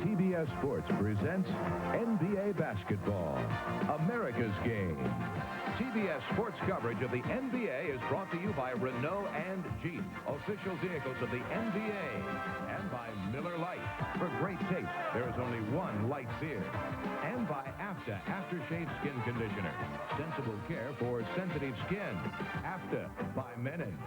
CBS Sports presents NBA Basketball, America's Game. CBS Sports coverage of the NBA is brought to you by Renault and Jeep, official vehicles of the NBA, and by Miller Lite. For great taste, there is only one light beer. And by AFTA Aftershave Skin Conditioner. Sensible care for sensitive skin. AFTA by Menon.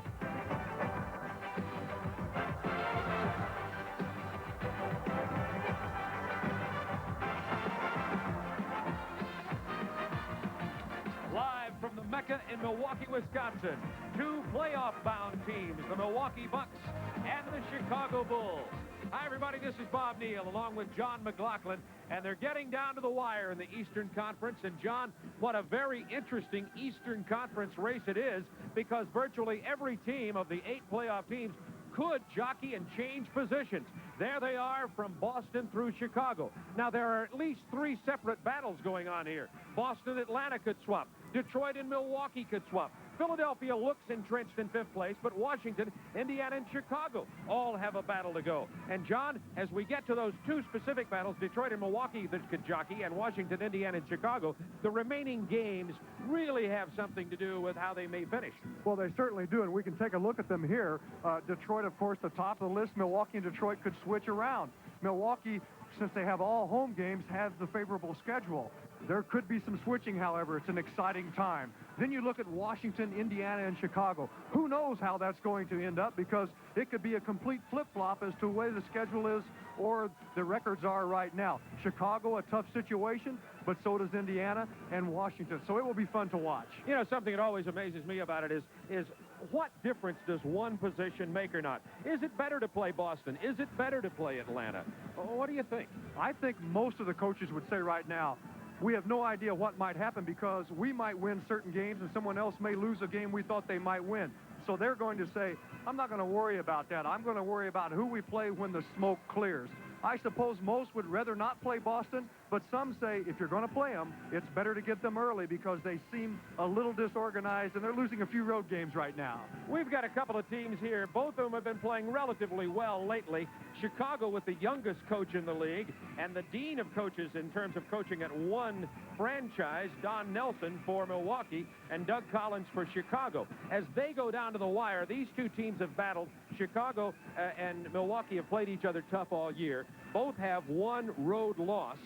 From the MECCA in Milwaukee, Wisconsin, two playoff-bound teams, the Milwaukee Bucks and the Chicago Bulls. Hi, everybody. This is Bob Neal along with John McLaughlin, and they're getting down to the wire in the Eastern Conference. And, John, what a very interesting Eastern Conference race it is, because virtually every team of the 8 playoff teams could jockey and change positions. There they are from Boston through Chicago. Now, there are at least 3 separate battles going on here. Boston, Atlanta could swap. Detroit and Milwaukee could swap. Philadelphia looks entrenched in 5th place, but Washington, Indiana, and Chicago all have a battle to go. And, John, as we get to those 2 specific battles, Detroit and Milwaukee that could jockey, and Washington, Indiana, and Chicago, the remaining games really have something to do with how they may finish. Well, they certainly do, and we can take a look at them here. Detroit, of course, the top of the list. Milwaukee and Detroit could switch around. Milwaukee, since they have all home games, has the favorable schedule. There could be some switching, however. It's an exciting time. Then you look at Washington, Indiana, and Chicago. Who knows how that's going to end up, because it could be a complete flip-flop as to the way the schedule is or the records are right now. Chicago, a tough situation, but so does Indiana and Washington. So it will be fun to watch. You know, something that always amazes me about it is what difference does one position make or not? Is it better to play Boston? Is it better to play Atlanta? What do you think? I think most of the coaches would say right now, we have no idea what might happen, because we might win certain games and someone else may lose a game we thought they might win. So they're going to say, I'm not going to worry about that. I'm going to worry about who we play when the smoke clears. I suppose most would rather not play Boston, but some say if you're going to play them, it's better to get them early, because they seem a little disorganized and they're losing a few road games right now. We've got a couple of teams here. Both of them have been playing relatively well lately. Chicago with the youngest coach in the league and the dean of coaches in terms of coaching at one franchise, Don Nelson for Milwaukee and Doug Collins for Chicago. As they go down to the wire, these 2 teams have battled. Chicago and Milwaukee have played each other tough all year. Both have 1 road loss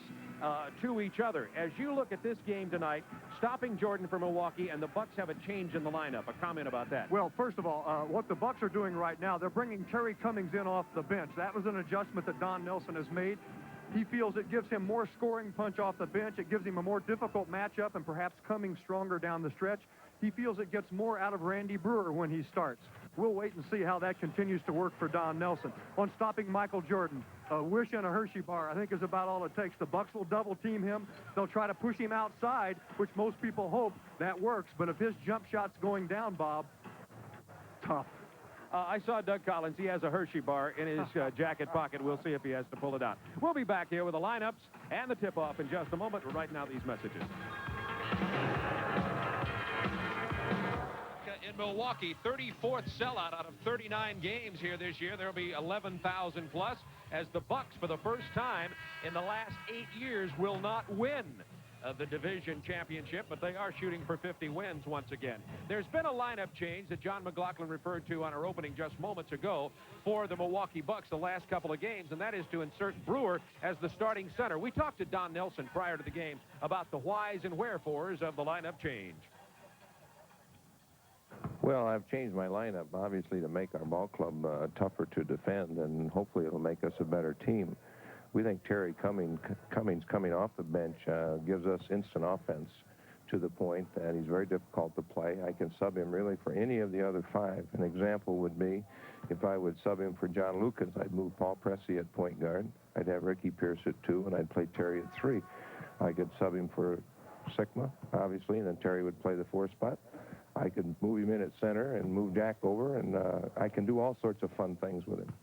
to each other. As you look at this game tonight, stopping Jordan for Milwaukee, and the Bucks have a change in the lineup. A comment about that? Well, first of all, what the Bucks are doing right now, they're bringing Terry Cummings in off the bench. That was an adjustment that Don Nelson has made. He feels it gives him more scoring punch off the bench. It gives him a more difficult matchup, and perhaps Cummings stronger down the stretch. He feels it gets more out of Randy Brewer when he starts. We'll wait and see how that continues to work for Don Nelson. On stopping Michael Jordan, a wish and a Hershey bar, I think, is about all it takes. The Bucks will double team him. They'll try to push him outside, which most people hope that works. But if his jump shot's going down, Bob, tough. I saw Doug Collins. He has a Hershey bar in his jacket pocket. We'll see if he has to pull it out. We'll be back here with the lineups and the tip-off in just a moment. We're writing out these messages. In Milwaukee, 34th sellout out of 39 games here this year. There will be 11,000 plus, as the Bucks, for the first time in the last 8 years, will not win the division championship, but they are shooting for 50 wins once again. There's been a lineup change that John McLaughlin referred to on our opening just moments ago for the Milwaukee Bucks the last couple of games, and that is to insert Brewer as the starting center. We talked to Don Nelson prior to the game about the whys and wherefores of the lineup change. Well, I've changed my lineup, obviously, to make our ball club tougher to defend, and hopefully it'll make us a better team. We think Terry Cummings coming off the bench gives us instant offense, to the point that he's very difficult to play. I can sub him really for any of the other 5. An example would be if I would sub him for John Lucas, I'd move Paul Pressey at point guard. I'd have Ricky Pierce at 2, and I'd play Terry at 3. I could sub him for Sigma, obviously, and then Terry would play the 4 spot. I could move him in at center and move Jack over, and I can do all sorts of fun things with him.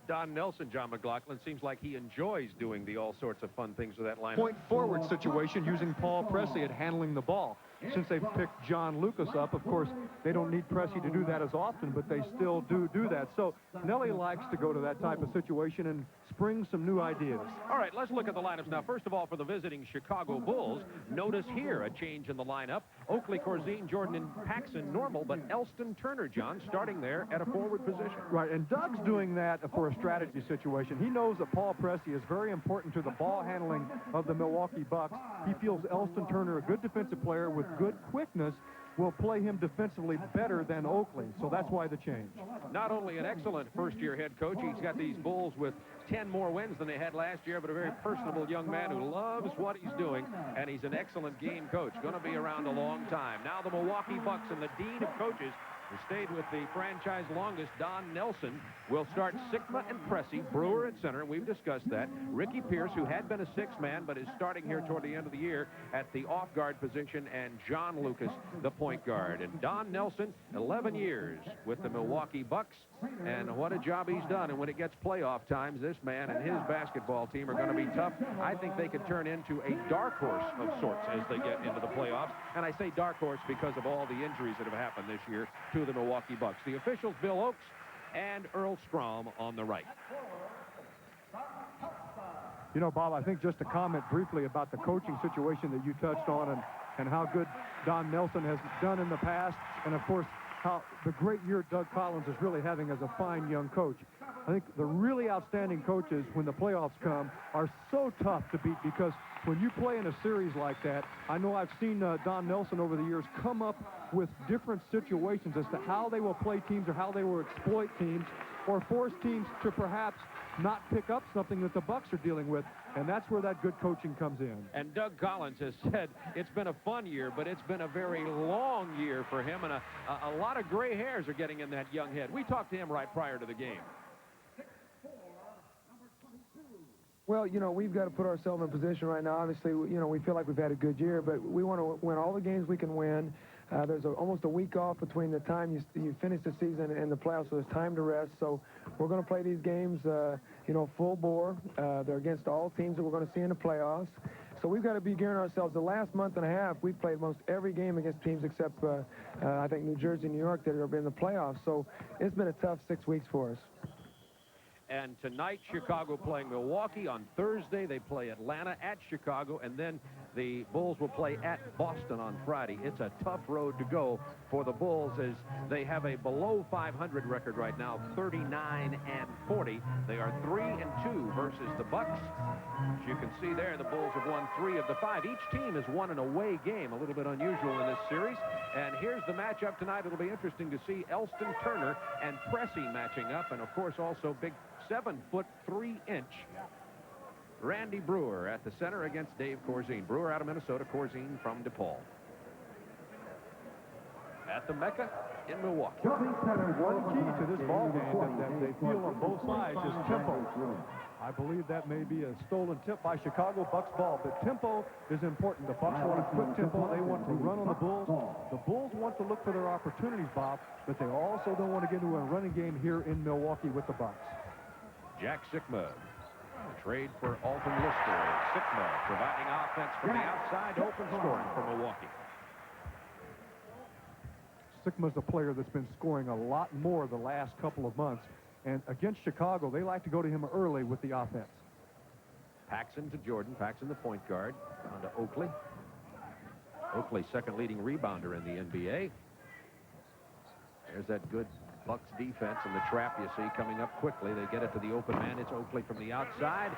Don Nelson, John McLaughlin, seems like he enjoys doing the all sorts of fun things with that lineup. Point forward situation using Paul Pressey at handling the ball. since they've picked John Lucas up. Of course, they don't need Pressey to do that as often, but they still do that. So Nelly likes to go to that type of situation and spring some new ideas. All right, let's look at the lineups now. First of all, for the visiting Chicago Bulls, notice here a change in the lineup. Oakley, Corzine, Jordan, and Paxson normal, but Elston Turner, John, starting there at a forward position. Right, and Doug's doing that for a strategy situation. He knows that Paul Pressey is very important to the ball handling of the Milwaukee Bucks. He feels Elston Turner, a good defensive player with good quickness, will play him defensively better than Oakley. So that's why the change. Not only an excellent first-year head coach, he's got these Bulls with 10 more wins than they had last year, but a very personable young man who loves what he's doing, and he's an excellent game coach. Going to be around a long time. Now the Milwaukee Bucks and the dean of coaches who stayed with the franchise longest, Don Nelson, will start Sikma and Pressey, Brewer at center, and we've discussed that. Ricky Pierce, who had been a six-man, but is starting here toward the end of the year at the off-guard position, and John Lucas, the point guard. And Don Nelson, 11 years with the Milwaukee Bucks, and what a job he's done. And when it gets playoff times, this man and his basketball team are going to be tough. I think they could turn into a dark horse of sorts as they get into the playoffs. And I say dark horse because of all the injuries that have happened this year to the Milwaukee Bucks. The officials, Bill Oakes and Earl Strom on the right. You know, Bob, I think just to comment briefly about the coaching situation that you touched on and how good Don Nelson has done in the past, and of course how the great year Doug Collins is really having as a fine young coach. I think the really outstanding coaches, when the playoffs come, are so tough to beat, because when you play in a series like that, I know I've seen Don Nelson over the years come up with different situations as to how they will play teams or how they will exploit teams or force teams to perhaps not pick up something that the Bucks are dealing with, and that's where that good coaching comes in. And Doug Collins has said it's been a fun year, but it's been a very long year for him, and a lot of gray hairs are getting in that young head. We talked to him right prior to the game. Well, you know, we've got to put ourselves in a position right now. Obviously, you know, we feel like we've had a good year, but we want to win all the games we can win. There's almost a week off between the time you finish the season and the playoffs, so there's time to rest. So we're going to play these games, you know, full bore. They're against all teams that we're going to see in the playoffs. So we've got to be gearing ourselves. The last month and a half, we've played most every game against teams except, I think, New Jersey and New York that have been in the playoffs. So it's been a tough 6 weeks for us. And tonight, Chicago playing Milwaukee. On Thursday, they play Atlanta at Chicago, and then the Bulls will play at Boston on Friday. It's a tough road to go for the Bulls, as they have a below 500 record right now, 39-40. They are 3-2 versus the Bucks. As you can see there, the Bulls have won 3 of the 5. Each team has won an away game, a little bit unusual in this series. And here's the matchup tonight. It'll be interesting to see Elston Turner and Pressey matching up, and of course also big 7-foot 3-inch Randy Brewer at the center against Dave Corzine. Brewer out of Minnesota, Corzine from DePaul. At the MECCA in Milwaukee. One key to this ball game that they feel on both sides is tempo. I believe that may be a stolen tip by Chicago Bucks ball, but tempo is important. The Bucks want a quick tempo. They want to run on the Bulls. The Bulls want to look for their opportunities, Bob, but they also don't want to get into a running game here in Milwaukee with the Bucks. Jack Sikma, trade for Alton Lister. Sikma providing offense from the outside, open scoring for Milwaukee. Sikma's a player that's been scoring a lot more the last couple of months. And against Chicago, they like to go to him early with the offense. Paxson to Jordan. Paxson, the point guard. On to Oakley. Oakley, second leading rebounder in the NBA. There's that good Bucks defense and the trap you see coming up quickly. They get it to the open man. It's Oakley from the outside.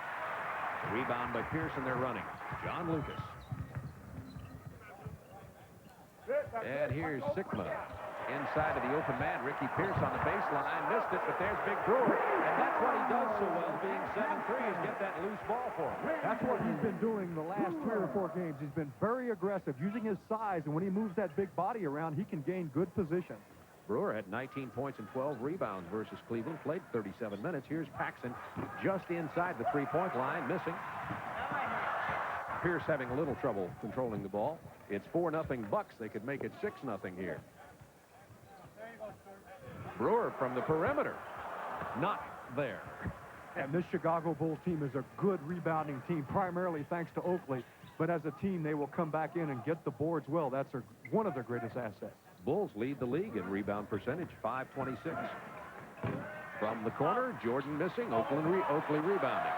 Rebound by Pearson. They're running. John Lucas. And here's Sikma. Inside of the open man, Ricky Pierce on the baseline. Missed it, but there's Big Brewer. And that's what he does so well, being 7-3, is get that loose ball for him. That's what he's been doing the last 3 or 4 games. He's been very aggressive, using his size, and when he moves that big body around, he can gain good position. Brewer had 19 points and 12 rebounds versus Cleveland, played 37 minutes. Here's Paxson just inside the three-point line, missing. Pierce having a little trouble controlling the ball. It's 4-0 Bucks. They could make it 6-0 here. Brewer from the perimeter, not there. And this Chicago Bulls team is a good rebounding team, primarily thanks to Oakley. But as a team, they will come back in and get the boards well. That's one of their greatest assets. Bulls lead the league in rebound percentage, 526. From the corner, Jordan missing, Oakley rebounding.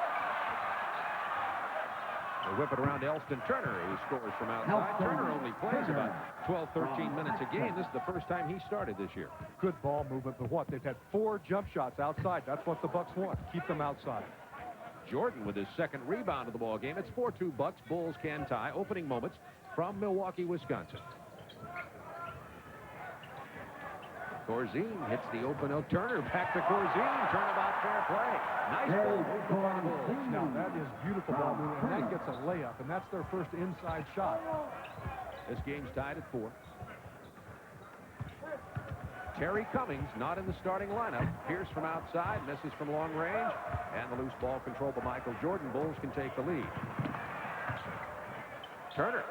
They whip it around to Elston Turner, who scores from outside. Turner only plays about 12, 13 minutes a game. This is the first time he started this year. Good ball movement, but what? They've had 4 jump shots outside. That's what the Bucks want. Keep them outside. Jordan with his second rebound of the ball game. It's 4-2 Bucks. Bulls can tie. Opening moments from Milwaukee, Wisconsin. Corzine hits the open out. Turner back to Corzine. Turnabout, fair play. Nice ball move by the Bulls. Now, that is beautiful ball movement, and that gets a layup, and that's their first inside shot. This game's tied at 4. Terry Cummings not in the starting lineup. Pierce from outside, misses from long range, and the loose ball controlled by Michael Jordan. Bulls can take the lead. Turner,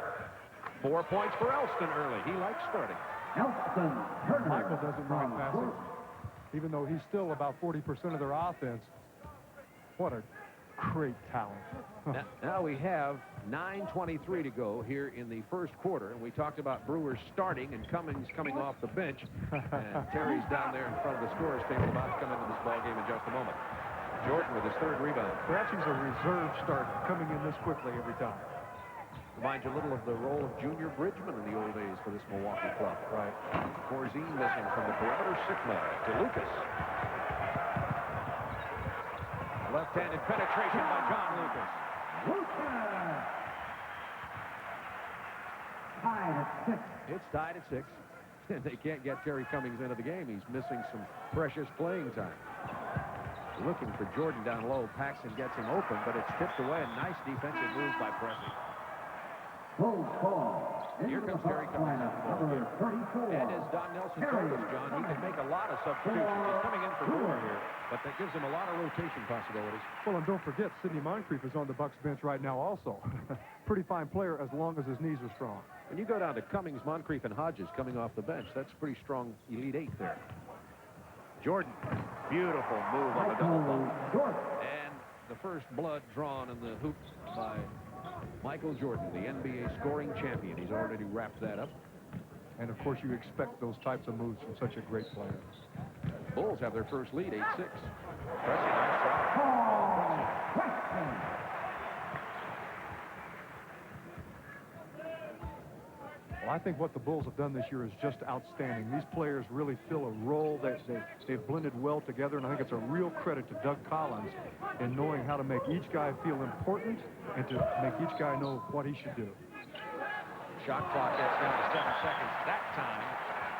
4 points for Elston early. He likes starting. Michael doesn't mind passing, even though he's still about 40% of their offense. What a great talent. Now we have 9:23 to go here in the first quarter, and we talked about Brewer starting and Cummings coming off the bench. And Terry's down there in front of the scorer's table about to come into this ball game in just a moment. Jordan with his third rebound. Perhaps he's a reserve starter coming in this quickly every time. Reminds you a little of the role of Junior Bridgman in the old days for this Milwaukee club. Right. Corzine missing from the perimeter. Sikma to Lucas. Left-handed penetration by John Lucas. It's tied at 6. And they can't get Terry Cummings into the game. He's missing some precious playing time. Looking for Jordan down low. Paxson gets him open, but it's tipped away. A nice defensive move by Pressey. Here comes Terry Cummings. And as Don Nelson told us, John, he can make a lot of substitutions. He's coming in for Brewer here, but that gives him a lot of rotation possibilities. Well, and don't forget, Sidney Moncrief is on the Bucks bench right now also. Pretty fine player as long as his knees are strong. When you go down to Cummings, Moncrief, and Hodges coming off the bench, that's a pretty strong Elite 8 there. Jordan, beautiful move on the double bump. And the first blood drawn in the hoop by Michael Jordan, the NBA scoring champion. He's already wrapped that up. And, of course, you expect those types of moves from such a great player. Bulls have their first lead, 8-6. Pressing, nice shot. Well, I think what the Bulls have done this year is just outstanding. These players really fill a role. They've blended well together, and I think it's a real credit to Doug Collins in knowing how to make each guy feel important and to make each guy know what he should do. Shot clock gets down to 7 seconds. That time,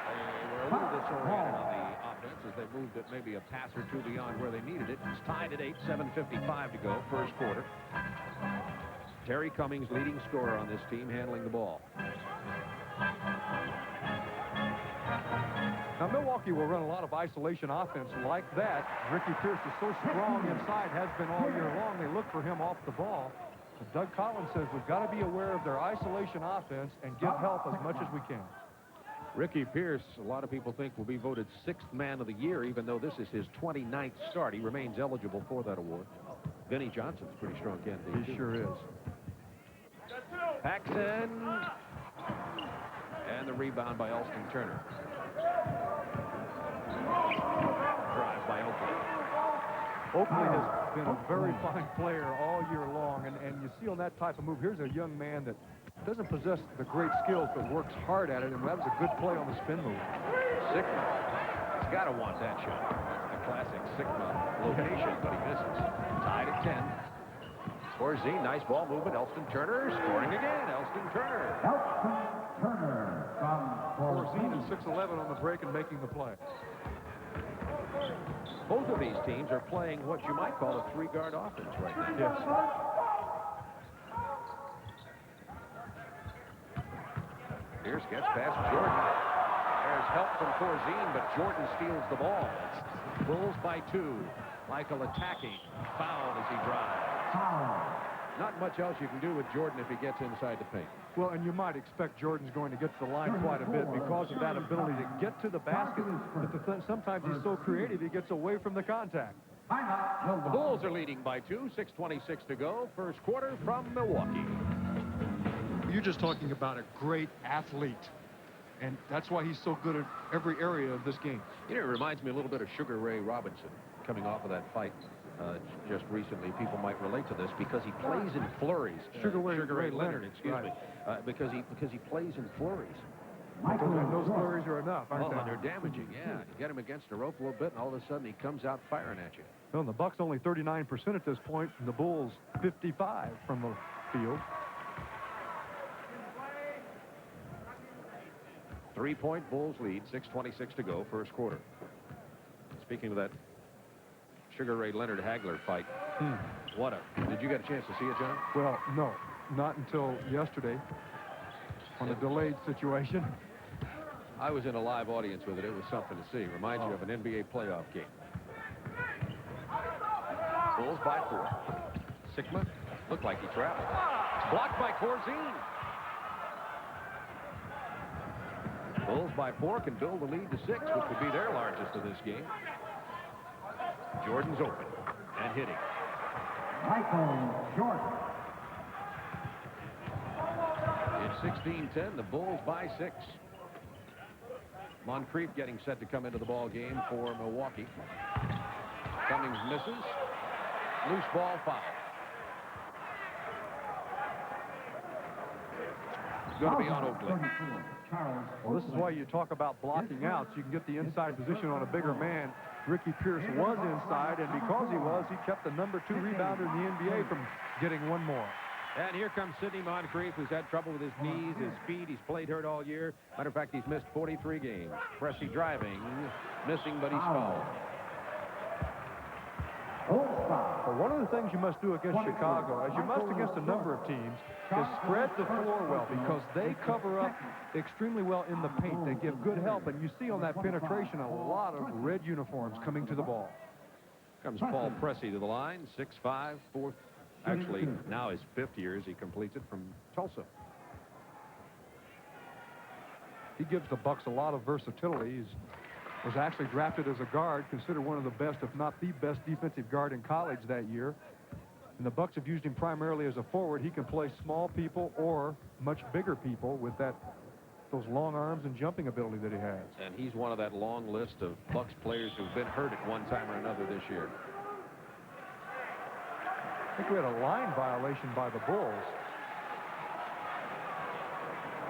they were a little disoriented on the offense as they moved it maybe a pass or two beyond where they needed it. It's tied at 8, 7:55 to go, first quarter. Terry Cummings, leading scorer on this team, handling the ball. Now, Milwaukee will run a lot of isolation offense like that. Ricky Pierce is so strong inside, has been all year long. They look for him off the ball. But Doug Collins says we've got to be aware of their isolation offense and give help as much as we can. Ricky Pierce, a lot of people think, will be voted 6th man of the year, even though this is his 29th start. He remains eligible for that award. Vinnie Johnson's a pretty strong candidate. He sure is. Paxson. And the rebound by Elston Turner. Drive by Oakley. Oakley has been a very fine player all year long, and you see on that type of move, here's a young man that doesn't possess the great skills, but works hard at it, and that was a good play on the spin move. Sikma. He's got to want that shot. That's the classic Sikma location, but he misses. Tied at 10. Corzine, nice ball movement. Elston Turner scoring again. Elston Turner. Corzine is 6'11" on the break and making the play. Both of these teams are playing what you might call a 3-guard offense right now. Yes. Pierce gets past Jordan. There's help from Corzine, but Jordan steals the ball. Bulls by 2. Michael attacking. Fouled as he drives. Not much else you can do with Jordan if he gets inside the paint. Well, and you might expect Jordan's going to get to the line quite a bit because of that ability to get to the basket. But sometimes he's so creative, he gets away from the contact. The Bulls are leading by 2, 6:26 to go. First quarter from Milwaukee. You're just talking about a great athlete. And that's why he's so good at every area of this game. You know, it reminds me a little bit of Sugar Ray Robinson coming off of that fight just recently. People might relate to this because he plays in flurries. Sugar Ray Leonard, excuse me. Because he plays in flurries. And those flurries are enough, aren't they? They're damaging, yeah. You get him against the rope a little bit, and all of a sudden he comes out firing at you. Well, the Bucks only 39% at this point, and the Bulls 55 from the field. 3-point Bulls lead, 6:26 to go, first quarter. Speaking of that Sugar Ray Leonard Hagler fight, did you get a chance to see it, John? Well, no, not until yesterday on a delayed situation. I was in a live audience with it. It was something to see. Reminds you of an NBA playoff game. Bulls by 4. Sigma looked like he traveled. It's blocked by Corzine. Bulls by 4 can build the lead to 6, which would be their largest of this game. Jordan's open and hitting. Michael Jordan. It's 16-10. The Bulls by 6. Moncrief getting set to come into the ball game for Milwaukee. Cummings misses. Loose ball foul. Going to be on Oakley. Well, this is why you talk about blocking outs. You can get the inside position on a bigger man. Ricky Pierce was inside, and because he was, he kept the number 2 rebounder in the NBA from getting one more. And here comes Sidney Moncrief, who's had trouble with his knees, his feet. He's played hurt all year. Matter of fact, he's missed 43 games. Pressey driving, missing, but he's fouled. Well, one of the things you must do against Chicago, as you must against a number of teams, is spread the floor well, because they cover up extremely well in the paint. They give good help, and you see on that penetration a lot of red uniforms coming to the ball. Comes Paul Pressey to the line, 6'5", 4th. Actually, now his 5th year as he completes it from Tulsa. He gives the Bucks a lot of versatility. He was actually drafted as a guard, considered one of the best, if not the best, defensive guard in college that year. And the Bucks have used him primarily as a forward. He can play small people or much bigger people with those long arms and jumping ability that he has. And he's one of that long list of Bucks players who've been hurt at one time or another this year. I think we had a line violation by the Bulls.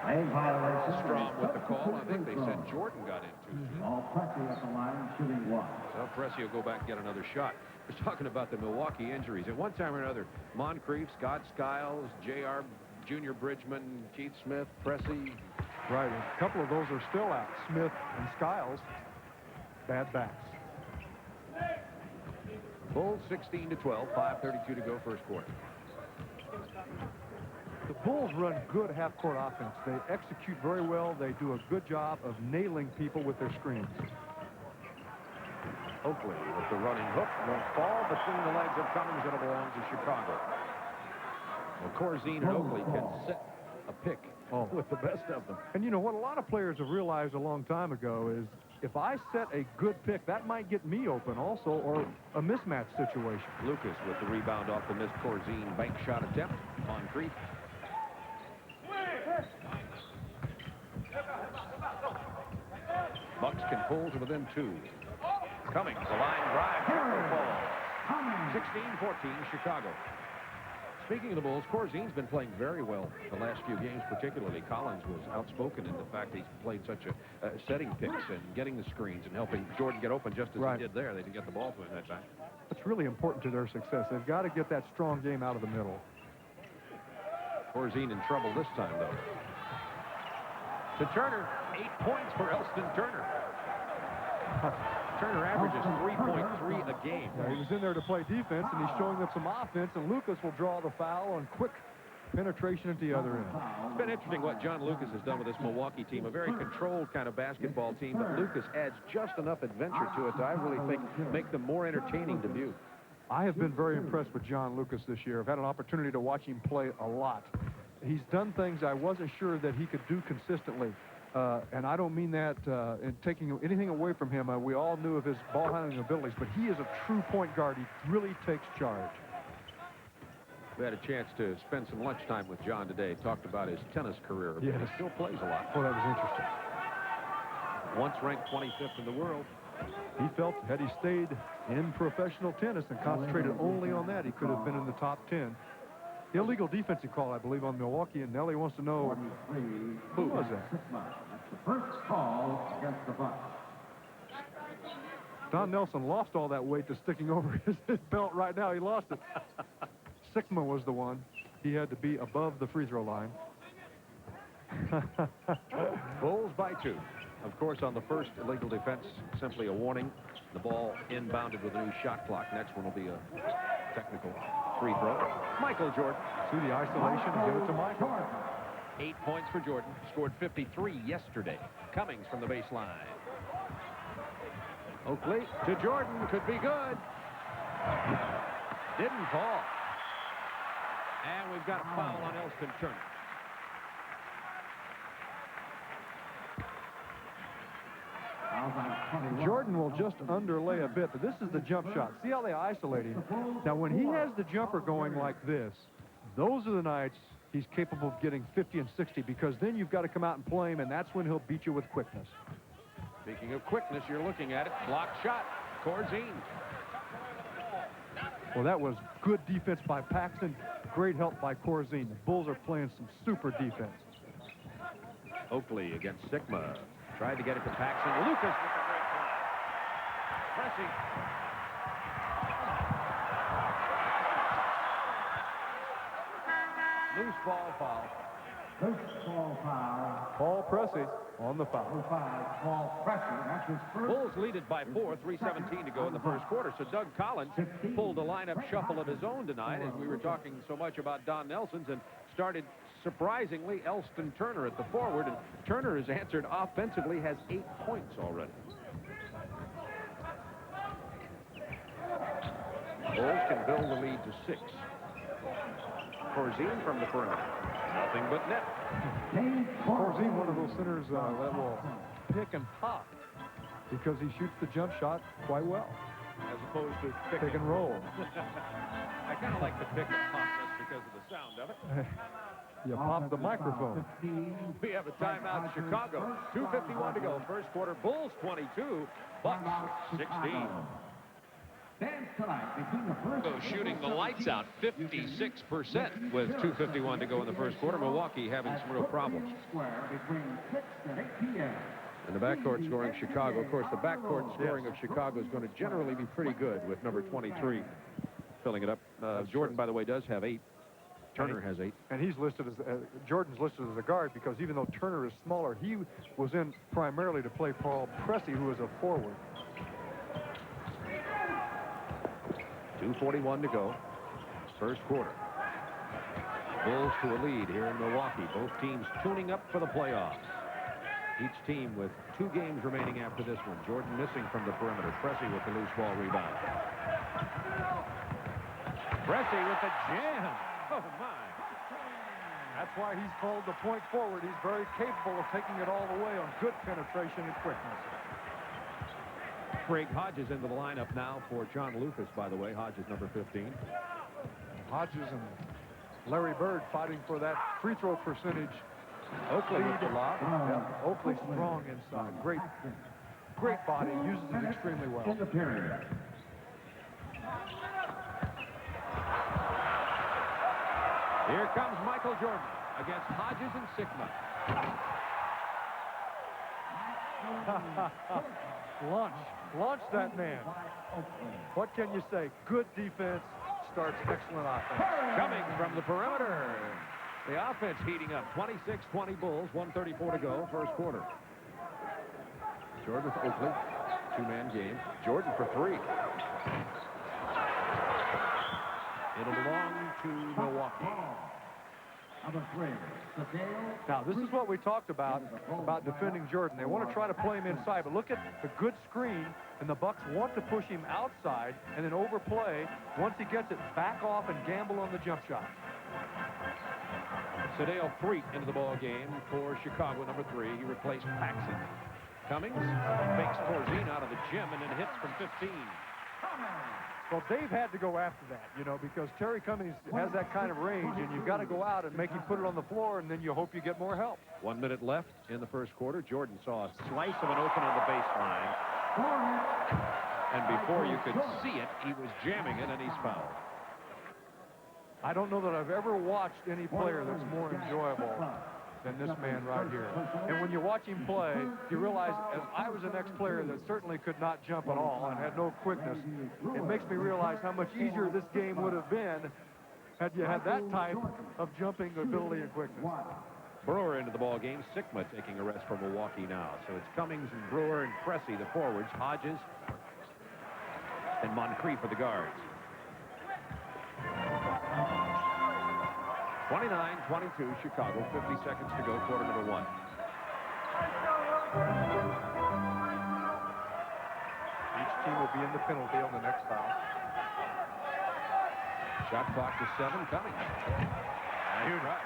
A violation. Strom with the call. I think they said Jordan got in too soon. All Pressey at the line, shooting 1. So Pressey will go back and get another shot. We're talking about the Milwaukee injuries. At one time or another, Moncrief, Scott Skiles, J.R. Junior Bridgman, Keith Smith, Pressey. Right, a couple of those are still out. Smith and Skiles, bad backs. Bulls 16-12, 5:32 to go first quarter. The Bulls run good half-court offense. They execute very well. They do a good job of nailing people with their screens. Oakley with the running hook. Won't fall between the legs of Cummings, and it belongs to Chicago. Well, Corzine and Oakley can set a pick with the best of them. And you know what a lot of players have realized a long time ago is if I set a good pick, that might get me open also, or a mismatch situation. Lucas with the rebound off the missed Corzine bank shot attempt. Moncrief. Bucks can pull to within 2. Cummings, a line drive. Ball. 16-14, Chicago. Speaking of the Bulls, Corzine's been playing very well the last few games, particularly. Collins was outspoken in the fact that he's played such a setting picks and getting the screens and helping Jordan get open just as he did there. They didn't get the ball to him that time. That's really important to their success. They've got to get that strong game out of the middle. Corzine in trouble this time, though. To Turner, 8 points for Elston Turner. Turner averages 3.3 a game. Yeah, he was in there to play defense, and he's showing them some offense, and Lucas will draw the foul on quick penetration at the other end. It's been interesting what John Lucas has done with this Milwaukee team, a very controlled kind of basketball team, but Lucas adds just enough adventure to it to, I really think, make them more entertaining to view. I have been very impressed with John Lucas this year. I've had an opportunity to watch him play a lot. He's done things I wasn't sure that he could do consistently. And I don't mean that in taking anything away from him. We all knew of his ball handling abilities, but he is a true point guard. He really takes charge. We had a chance to spend some lunchtime with John today. Talked about his tennis career. Yes. He still plays a lot. Well, that was interesting. Once ranked 25th in the world. He felt had he stayed in professional tennis and concentrated only on that, he could have been in the top 10. Illegal defensive call, I believe, on Milwaukee, and Nellie wants to know who was that? That's the first call against the Bucks. Don Nelson lost all that weight to sticking over his belt right now. He lost it. Sigma was the one. He had to be above the free throw line. Bulls by 2. Of course, on the first illegal defense, simply a warning. The ball inbounded with a new shot clock. Next one will be a technical free throw. Michael Jordan. See the isolation, give it to Michael. 8 points for Jordan. Scored 53 yesterday. Cummings from the baseline. Oakley to Jordan. Could be good. Didn't fall. And we've got a foul on Elston Turner. Jordan will just underlay a bit, but this is the jump shot. See how they isolate him? Now, when he has the jumper going like this, those are the nights he's capable of getting 50 and 60, because then you've got to come out and play him, and that's when he'll beat you with quickness. Speaking of quickness, you're looking at it. Blocked shot. Corzine. Well, that was good defense by Paxton. Great help by Corzine. The Bulls are playing some super defense. Oakley against Sigma. Tried to get it to Paxton. Lucas with a great play. Pressing. Loose ball foul. Loose ball foul. Paul Pressey on the foul. Paul Pressey. That's his first. Bulls lead it by 4, 3:17 to go in the first quarter. So Doug Collins pulled a lineup shuffle of his own tonight, as we were talking so much about Don Nelson's, and started surprisingly Elston Turner at the forward, and Turner has answered offensively, has 8 points already. Bulls can build the lead to 6. Corzine from the perimeter. Nothing but net. Corzine, one of those centers that will pick and pop, because he shoots the jump shot quite well, As opposed to pick and roll. I kind of like the pick and pop just because of the sound of it. You pop the microphone. We have a timeout in Chicago. 2:51 to go. First quarter. Bulls 22. Bucks 16. Shooting the lights out 56% with 2:51 to go in the first quarter. Milwaukee having some real problems. And the backcourt scoring Chicago. Of course, the backcourt scoring of Chicago is going to generally be pretty good with number 23 filling it up. Jordan, by the way, does have 8. Turner has 8. And he's listed as, Jordan's listed as a guard, because even though Turner is smaller, he was in primarily to play Paul Pressey, who is a forward. 2:41 to go. First quarter. Bulls to a lead here in Milwaukee. Both teams tuning up for the playoffs. Each team with 2 games remaining after this one. Jordan missing from the perimeter. Pressey with the loose ball rebound. Pressey with the jam. Oh, my. That's why he's called the point forward. He's very capable of taking it all the way on good penetration and quickness. Craig Hodges into the lineup now for John Lucas, by the way. Hodges, number 15. Hodges and Larry Bird fighting for that free throw percentage. Oakley with the lob. Yeah, Oakley strong inside. Great body. Uses it extremely well. In the period. Here comes Michael Jordan against Hodges and Sigma. Launch that man. What can you say? Good defense starts excellent offense. Coming from the perimeter. The offense heating up. 26-20 Bulls, 1:34 to go, first quarter. Jordan with Oakley. 2-man game. Jordan for 3. It'll belong to Milwaukee. Now, this is what we talked about defending Jordan. They want to try to play him inside, but look at the good screen, and the Bucks want to push him outside and then overplay. Once he gets it, back off and gamble on the jump shot. Sadale Freet into the ball game for Chicago, number 3. He replaced Paxson. Cummings fakes Corzine out of the gym and then hits from 15. Well, Dave had to go after that, you know, because Terry Cummings has that kind of range, and you've got to go out and make him put it on the floor, and then you hope you get more help. 1 minute left in the first quarter. Jordan saw a slice of an open on the baseline. And before you could see it, he was jamming it, and he's fouled. I don't know that I've ever watched any player that's more enjoyable than this man right here. And when you watch him play, you realize, as I was an ex-player that certainly could not jump at all and had no quickness, it makes me realize how much easier this game would have been had you had that type of jumping ability and quickness. Brewer into the ball game. Sigma taking a rest for Milwaukee now. So it's Cummings and Brewer and Cressy, the forwards. Hodges and Moncrief for the guards. 29-22, Chicago. 50 seconds to go, quarter number 1. Each team will be in the penalty on the next foul. Shot clock to 7. Cummings. Nice try.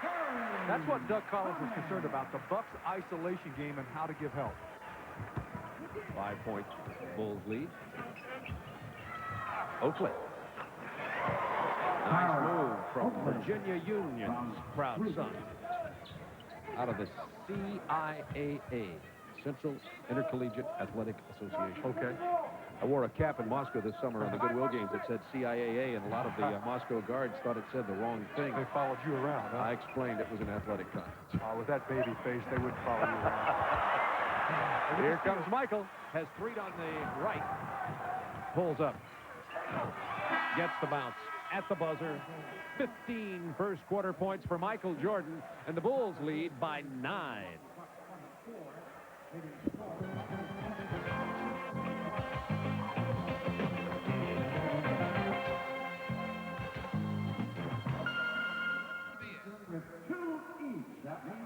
That's what Doug Collins was concerned about, the Bucks' isolation game and how to give help. 5-point Bulls lead. Oakley. Nice move from Virginia Union's proud son. Out of the CIAA, Central Intercollegiate Athletic Association. Okay. I wore a cap in Moscow this summer on the Goodwill games that said CIAA, and a lot of the Moscow guards thought it said the wrong thing. They followed you around, huh? I explained it was an athletic conference. With that baby face, they wouldn't follow you around. Here comes Michael. Has 3 on the right. Pulls up. Gets the bounce at the buzzer. 15 first quarter points for Michael Jordan, and the Bulls lead by 9.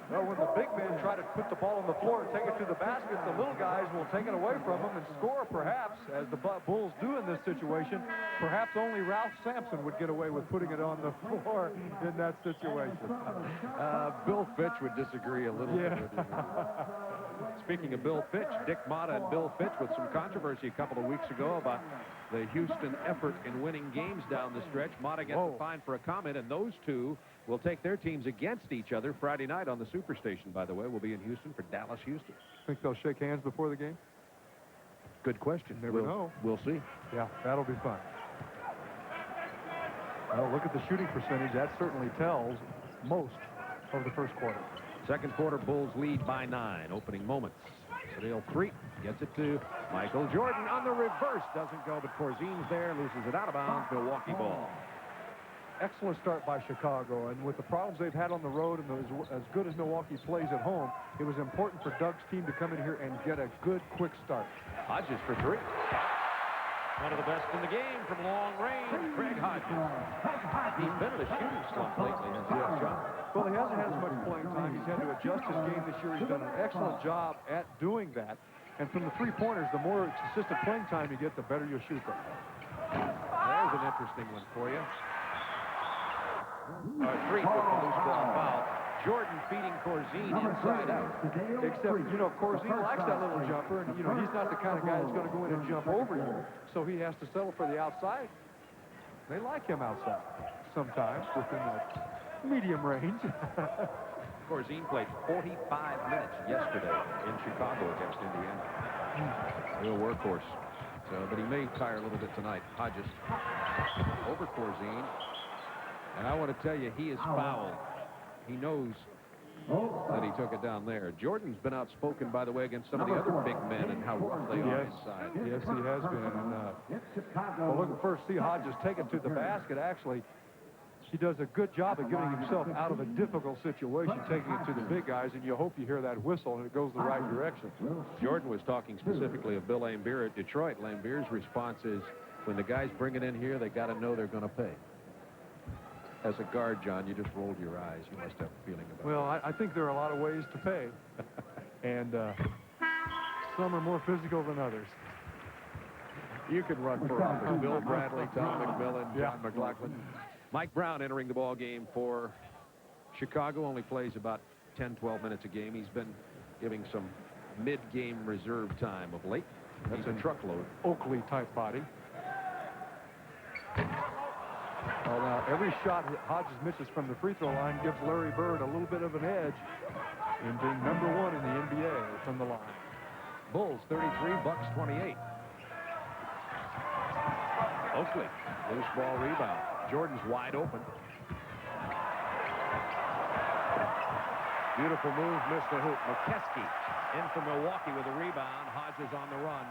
Well, when the big men try to put the ball on the floor and take it to the basket, the little guys will take it away from them and score, perhaps, as the Bulls do in this situation. Perhaps only Ralph Sampson would get away with putting it on the floor in that situation. Bill Fitch would disagree a little bit with you. Speaking of Bill Fitch, Dick Motta and Bill Fitch with some controversy a couple of weeks ago about the Houston effort in winning games down the stretch. Motta gets a fine for a comment, and those two will take their teams against each other Friday night on the Superstation, by the way. We'll be in Houston for Dallas-Houston. Think they'll shake hands before the game? Good question. Never know. We'll see. Yeah, that'll be fun. Well, look at the shooting percentage. That certainly tells most of the first quarter. Second quarter, Bulls lead by 9. Opening moments. Sadale 3 gets it to Michael Jordan on the reverse. Doesn't go, but Corzine's there, loses it out of bounds. Milwaukee ball. Excellent start by Chicago, and with the problems they've had on the road and as good as Milwaukee plays at home, it was important for Doug's team to come in here and get a good, quick start. Hodges for 3. One of the best in the game from long range, Craig Hodges. He's been in a shooting slump lately, hasn't he, John? Well, he hasn't had as much playing time. He's had to adjust his game this year. He's done an excellent job at doing that. And from the three-pointers, the more consistent playing time you get, the better you'll shoot them. There's an interesting one for you. 3 with the loose ball foul. Jordan feeding Corzine inside out. Except, you know, Corzine likes that little jumper, and, you know, he's not the kind of guy that's going to go in and jump over you. So he has to settle for the outside. They like him outside sometimes within the medium range. Corzine played 45 minutes yesterday in Chicago against Indiana. Real workhorse. So, but he may tire a little bit tonight. Hodges over Corzine. And I want to tell you, he is fouled. He knows that he took it down there. Jordan's been outspoken, by the way, against some of the other big men and how rough they are inside. Yes, he has been. And, well, look, first see Hodges take it to the basket. Actually, he does a good job of getting himself out of a difficult situation, taking it to the big guys, and you hope you hear that whistle and it goes the right direction. Jordan was talking specifically of Bill Laimbeer at Detroit. Laimbeer's response is, when the guys bring it in here, they got to know they're going to pay. As a guard, John, you just rolled your eyes. You must have a feeling about it. Well, I think there are a lot of ways to pay. And some are more physical than others. You can run for office. Bill Bradley, Tom McMillan, John McLaughlin. Mike Brown entering the ball game for Chicago. Only plays about 10, 12 minutes a game. He's been giving some mid-game reserve time of late. That's a truckload. Oakley-type body. Well, now, every shot Hodges misses from the free throw line gives Larry Bird a little bit of an edge in being #1 in the NBA from the line. Bulls 33, Bucks 28. Oakley, loose ball rebound. Jordan's wide open. Beautiful move, missed the hoop. MECCA in for Milwaukee with a rebound. Hodges on the run.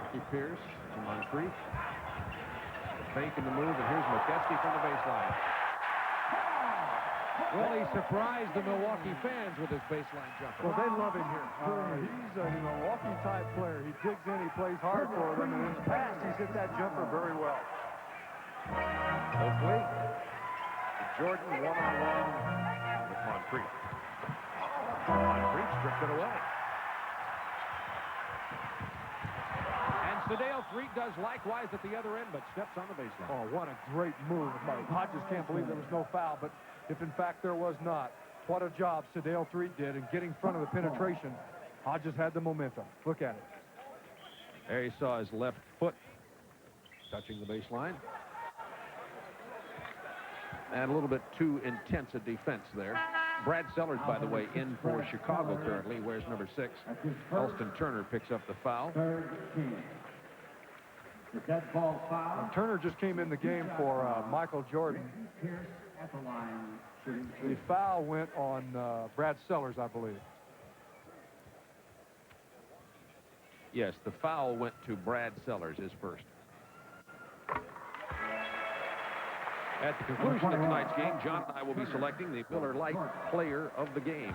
Ricky Pierce to Moncrief. The fake in the move, and here's MECCA from the baseline. Well, he surprised the Milwaukee fans with his baseline jumper. Well, they love him here. He's a Milwaukee-type player. He digs in, he plays hard for them, and in the past, he's hit that jumper very well. Oakley. Jordan one-on-one with Moncrief. Moncrief stripped it away. And Sedale Threet does likewise at the other end, but steps on the baseline. Oh, what a great move. Hodges can't believe there was no foul, but if in fact there was not, what a job Sedale Threet did in getting in front of the penetration. Hodges had the momentum. Look at it. There you saw his left foot touching the baseline. And a little bit too intense a defense there. Brad Sellers, by the way, in for Chicago currently. Wears number 6. Elston Turner picks up the foul. Third team. The dead ball foul. And Turner just came in the game for Michael Jordan. Pierce at the line. Shooting The foul went on Brad Sellers, I believe. Yes, the foul went to Brad Sellers, his first. At the conclusion of tonight's game, John and I will be selecting the Miller Lite player of the game.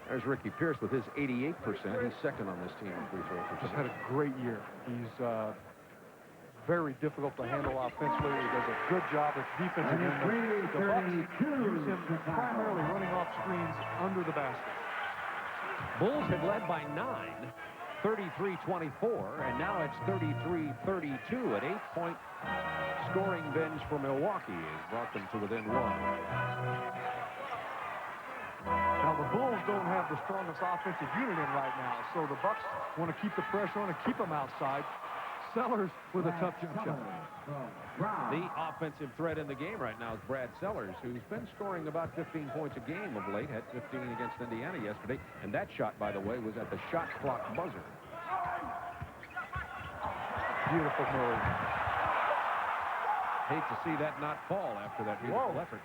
There's Ricky Pierce with his 88%. He's second on this team in free throw Just percentage. had a great year. He's very difficult to handle offensively. He does a good job with defensive end. The Bucks use him primarily running off screens under the basket. Bulls had led by 9, 33-24, and now it's 33-32. An 8-point scoring binge for Milwaukee has brought them to within 1. Now, the Bulls don't have the strongest offensive unit in right now, so the Bucks want to keep the pressure on and keep them outside. Sellers with a tough jump shot. The offensive threat in the game right now is Brad Sellers, who's been scoring about 15 points a game of late. Had 15 against Indiana yesterday, and that shot, by the way, was at the shot clock buzzer. Beautiful move. Hate to see that not fall after that beautiful effort.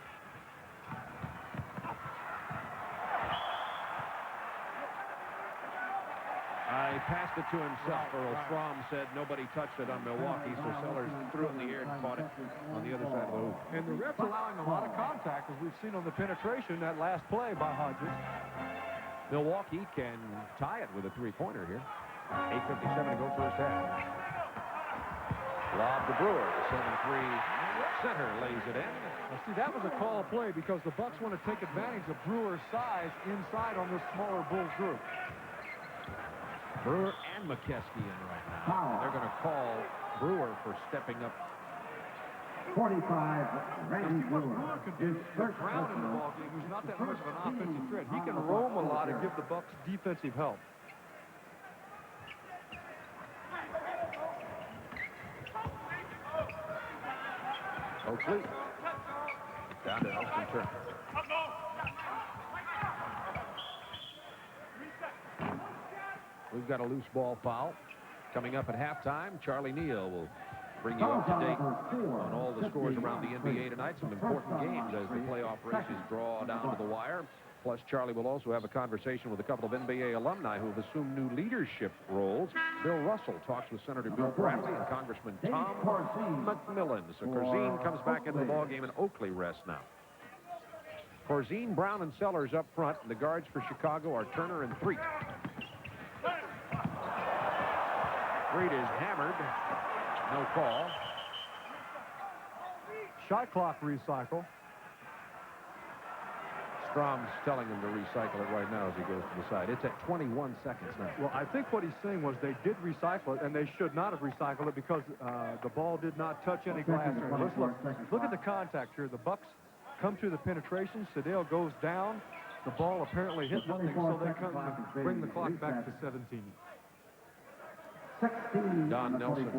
He passed it to himself. Earl Strom said nobody touched it on Milwaukee, so Sellers threw it in the air and caught it on the other side of the hoop. And the ref's allowing a lot of contact, as we've seen on the penetration, that last play by Hodges. Milwaukee can tie it with a three-pointer here. 8:57 to go first half. Lob to Brewer. The 7-3 center lays it in. Now, see, that was a call play because the Bucks want to take advantage of Brewer's size inside on this smaller Bulls group. Brewer and MECCA in right now. They're going to call Brewer for stepping up. 45, Randy Brewer. His first round in the ball game. He's not that much of an offensive threat. He can roam a lot and give the Bucks defensive help. Oakley. Down to Elston Turner. We've got a loose ball foul coming up at halftime. Charlie Neal will bring you up to date on all the scores around the NBA tonight. Some important games as the playoff races draw down to the wire. Plus, Charlie will also have a conversation with a couple of NBA alumni who have assumed new leadership roles. Bill Russell talks with Senator Bill Bradley and Congressman Tom McMillan. So Corzine comes back into the ballgame, and Oakley rests now. Corzine, Brown, and Sellers up front. And the guards for Chicago are Turner and Threet. Threet is hammered. No call. Shot clock recycle. Strom's telling him to recycle it right now as he goes to the side. It's at 21 seconds now. Well, I think what he's saying was they did recycle it, and they should not have recycled it because the ball did not touch any glass. Let's look at the contact here. The Bucks come through the penetration. Sedale goes down. The ball apparently hit nothing, so they come and bring the clock back to 17. Don Nelson,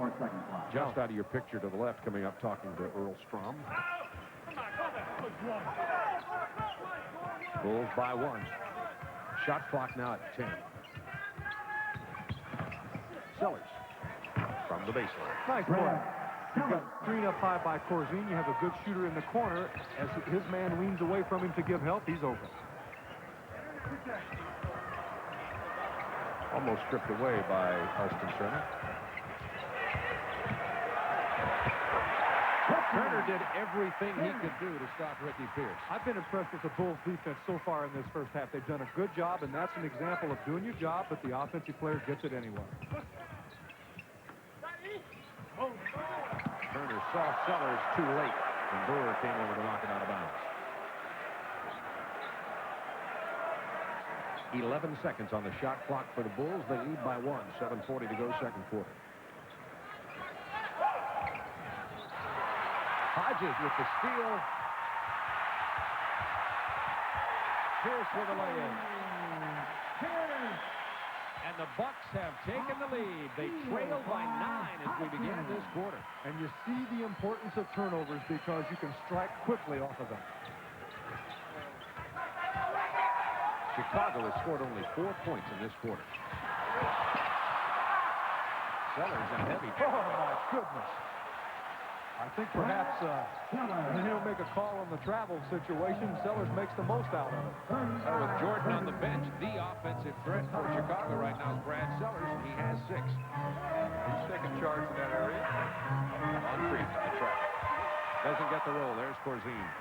just out of your picture to the left, coming up talking to Earl Strom. Bulls by 1. Shot clock now at 10. Sellers from the baseline. Nice play. You've got screen up high by Corzine. You have a good shooter in the corner. As his man leans away from him to give help, he's open. Almost stripped away by Austin Turner. Turner did everything he could do to stop Ricky Pierce. I've been impressed with the Bulls defense so far in this first half. They've done a good job, and that's an example of doing your job, but the offensive player gets it anyway. Turner saw Sellers too late, and Brewer came over to knock it out of bounds. 11 seconds on the shot clock for the Bulls. They lead by 1. 7:40 to go, second quarter. Hodges with the steal. Pierce with a lay-in. And the Bucks have taken the lead. They trailed by 9 as we begin this quarter. And you see the importance of turnovers because you can strike quickly off of them. Chicago has scored only 4 points in this quarter. Sellers and heavy. Oh, my goodness. I think perhaps he'll make a call on the travel situation. Sellers makes the most out of it. With Jordan on the bench, the offensive threat for Chicago right now is Brad Sellers. He has 6. He's taking charge in that area. On Freeman, the trap. Doesn't get the roll. There's Corzine.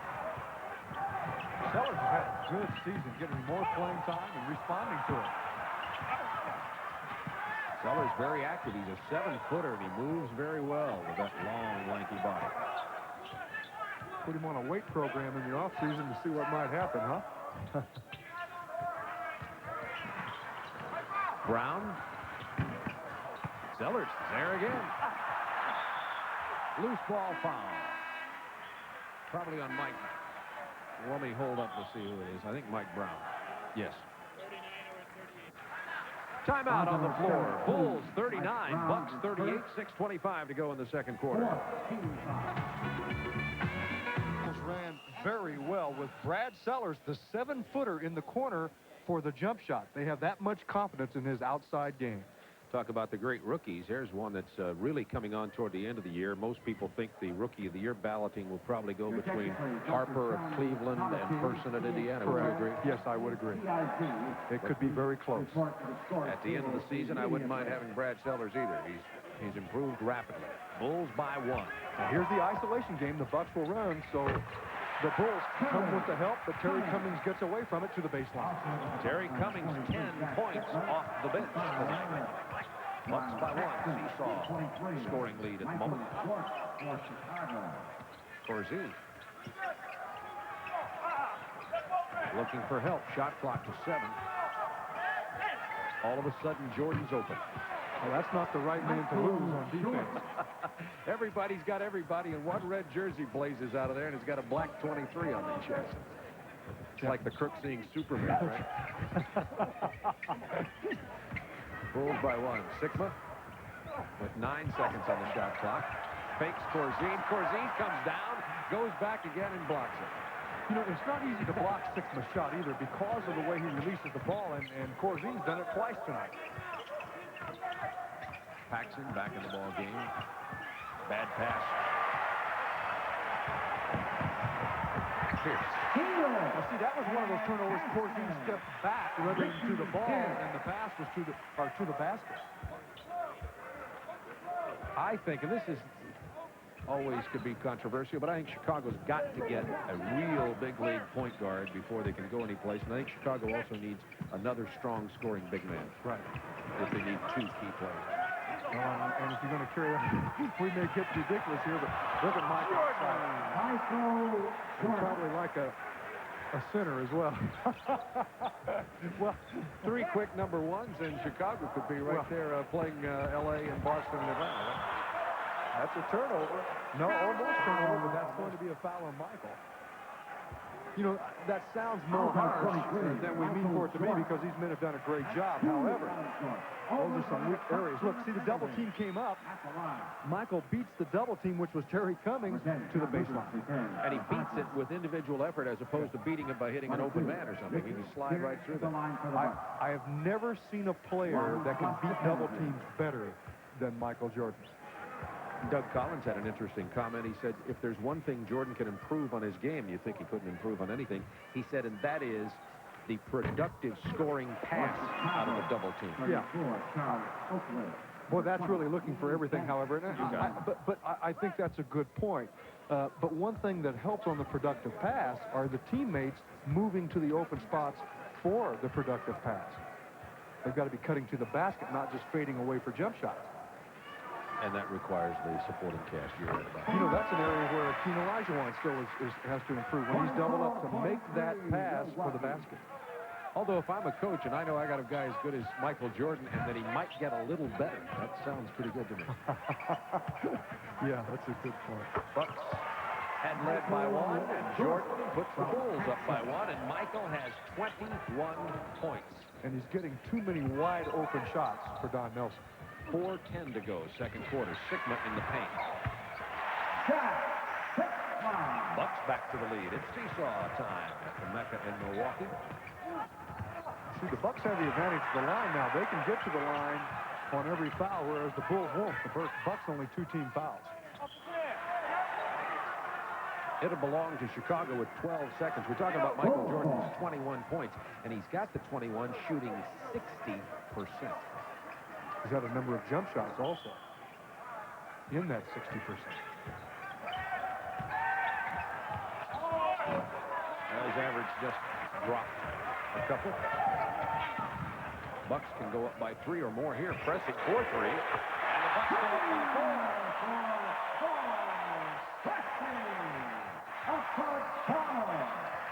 Sellers has had a good season, getting more playing time and responding to it. Sellers very active. He's a 7-footer, and he moves very well with that long, lanky body. Put him on a weight program in the offseason to see what might happen, huh? Brown. Sellers there again. Loose ball foul. Probably on Mike. Let me hold up to see who it is. I think Mike Brown. Yes. Timeout on the floor. Bulls 39, Bucks 38, 6:25 to go in the second quarter. Bulls ran very well with Brad Sellers, the 7-footer in the corner for the jump shot. They have that much confidence in his outside game. Talk about the great rookies. Here's one that's really coming on toward the end of the year. Most people think the Rookie of the Year balloting will probably go between Harper of Cleveland and Person at Indiana. Would you agree? Yes, I would agree. It could be very close. At the end of the season, I wouldn't mind having Brad Sellers either. He's improved rapidly. Bulls by 1. Now here's the isolation game the Bucks will run, so the Bulls come with the help, but Terry Cummings gets away from it to the baseline. Terry Cummings, 10 points off the bench tonight. Bucks by 1. Seesaw scoring lead at the moment. Corzine looking for help. Shot clock to 7. All of a sudden, Jordan's open. Well, that's not the right man to lose on defense. Everybody's got everybody, and one red jersey blazes out of there, and it's got a black 23 on the chest. It's like the crook seeing Superman, right? Bulls by 1. Sigma with 9 seconds on the shot clock. Fakes Corzine. Corzine comes down, goes back again, and blocks it. You know, it's not easy to block Sigma's shot either because of the way he releases the ball, and Corzine's done it twice tonight. Paxson back in the ball game. Bad pass. Pierce. Now, see, that was one of those turnovers. Corzine stepped back rather than to the ball, and the pass was to the basket. I think, and this is always could be controversial, but I think Chicago's got to get a real big league point guard before they can go anyplace. And I think Chicago also needs another strong scoring big man. Right. If they need 2 key players. And if you're going to carry on, we may get ridiculous here, but look at Mike outside. He's probably like a center as well. Well, 3 quick number 1s, and Chicago could be right there playing L.A. and Boston and Atlanta. That's a turnover. No, almost turnover, but that's going to be a foul on Michael. You know, that sounds more harsh than we mean for it to be because these men have done a great job. However, those are some weak areas. Look, see, the double team came up. Michael beats the double team, which was Terry Cummings, to the baseline. And he beats it with individual effort as opposed to beating it by hitting an open man or something. He can slide right through that. I have never seen a player that can beat double teams better than Michael Jordan. Doug Collins had an interesting comment. He said, if there's one thing Jordan can improve on his game, you think he couldn't improve on anything. He said, and that is the productive scoring pass out of a double team. Yeah. Boy, that's really looking for everything, however. And I think that's a good point. But one thing that helps on the productive pass are the teammates moving to the open spots for the productive pass. They've got to be cutting to the basket, not just fading away for jump shots. And that requires the supporting cast. You're right about that. You know, that's an area where Keen Olajuwon still has to improve when he's doubled up to make that pass for the basket. Although if I'm a coach and I know I got a guy as good as Michael Jordan and that he might get a little better, that sounds pretty good to me. Yeah, that's a good point. Bucks had led by one, and Jordan puts the Bulls up by one, and Michael has 21 points. And he's getting too many wide open shots for Don Nelson. 4:10 to go, second quarter. Sigma in the paint. Bucks back to the lead. It's seesaw time at the MECCA in Milwaukee. See, the Bucks have the advantage of the line now. They can get to the line on every foul, whereas the Bulls won't. The Bucks only 2 team fouls. It'll belong to Chicago with 12 seconds. We're talking about Michael Jordan's 21 points, and he's got the 21 shooting 60%. He's had a number of jump shots also in that 60%. Well, his average just dropped a couple. Bucks can go up by 3 or more here, pressing for 3. And the Bucks go up by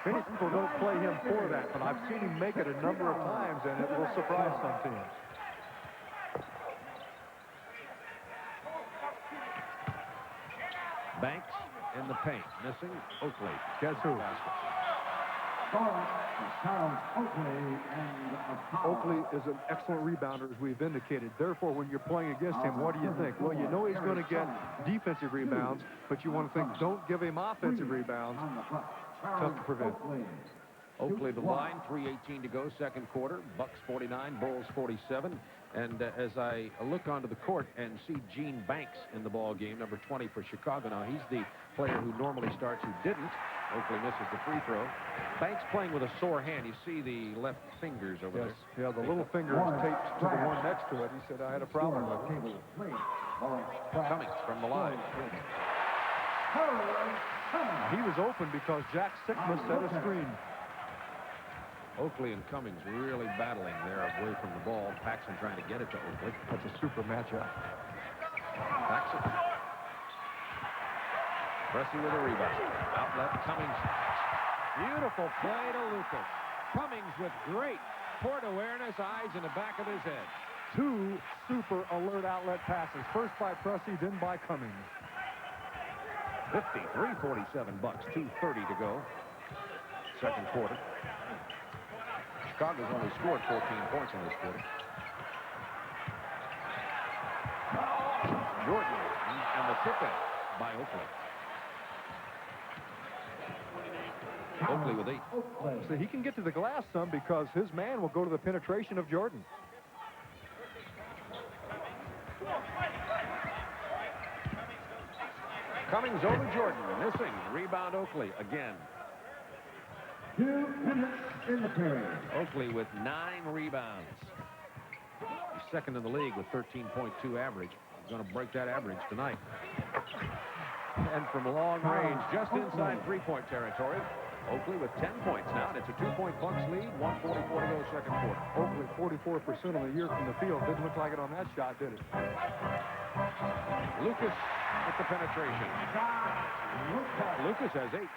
4. Many people don't play him for that, but I've seen him make it a number of times, and it will surprise some teams. Banks in the paint, missing Oakley. Guess who? Oakley is an excellent rebounder, as we've indicated. Therefore, when you're playing against him, what do you think? Well, you know he's going to get defensive rebounds, but you want to think, don't give him offensive rebounds. Tough to prevent. Oakley the line, 3:18 to go, second quarter. Bucks 49, Bulls 47. And as I look onto the court and see Gene Banks in the ball game, number 20 for Chicago. Now, he's the player who normally starts, who didn't. Oakley misses the free throw. Banks playing with a sore hand. You see the left fingers over there. Yeah, the little finger is taped to the one next to it. He said, I had a problem with it. Cummings from the line. He was open because Jack Sigma set a screen. Oakley and Cummings really battling there away from the ball. Paxson trying to get it to Oakley. That's a super matchup. Paxson. Pressing with a rebound. Outlet, Cummings. Beautiful play to Lucas. Cummings with great court awareness, eyes in the back of his head. 2 super alert outlet passes. First by Pressey, then by Cummings. 53-47 Bucks, 2:30 to go. Second quarter. Chicago's only scored 14 points in this quarter. Jordan and the tip-in by Oakley. Oakley with 8. So he can get to the glass some because his man will go to the penetration of Jordan. Cummings over Jordan, missing. Rebound Oakley again. 2 minutes in the period. Oakley with 9 rebounds. He's second in the league with 13.2 average. He's going to break that average tonight. And from long range, just inside three-point territory, Oakley with 10 points now, and it's a 2-point Bucks lead, 1:44 to go second quarter. Oakley 44% on the year from the field. Didn't look like it on that shot, did it? Lucas with the penetration. Lucas has 8.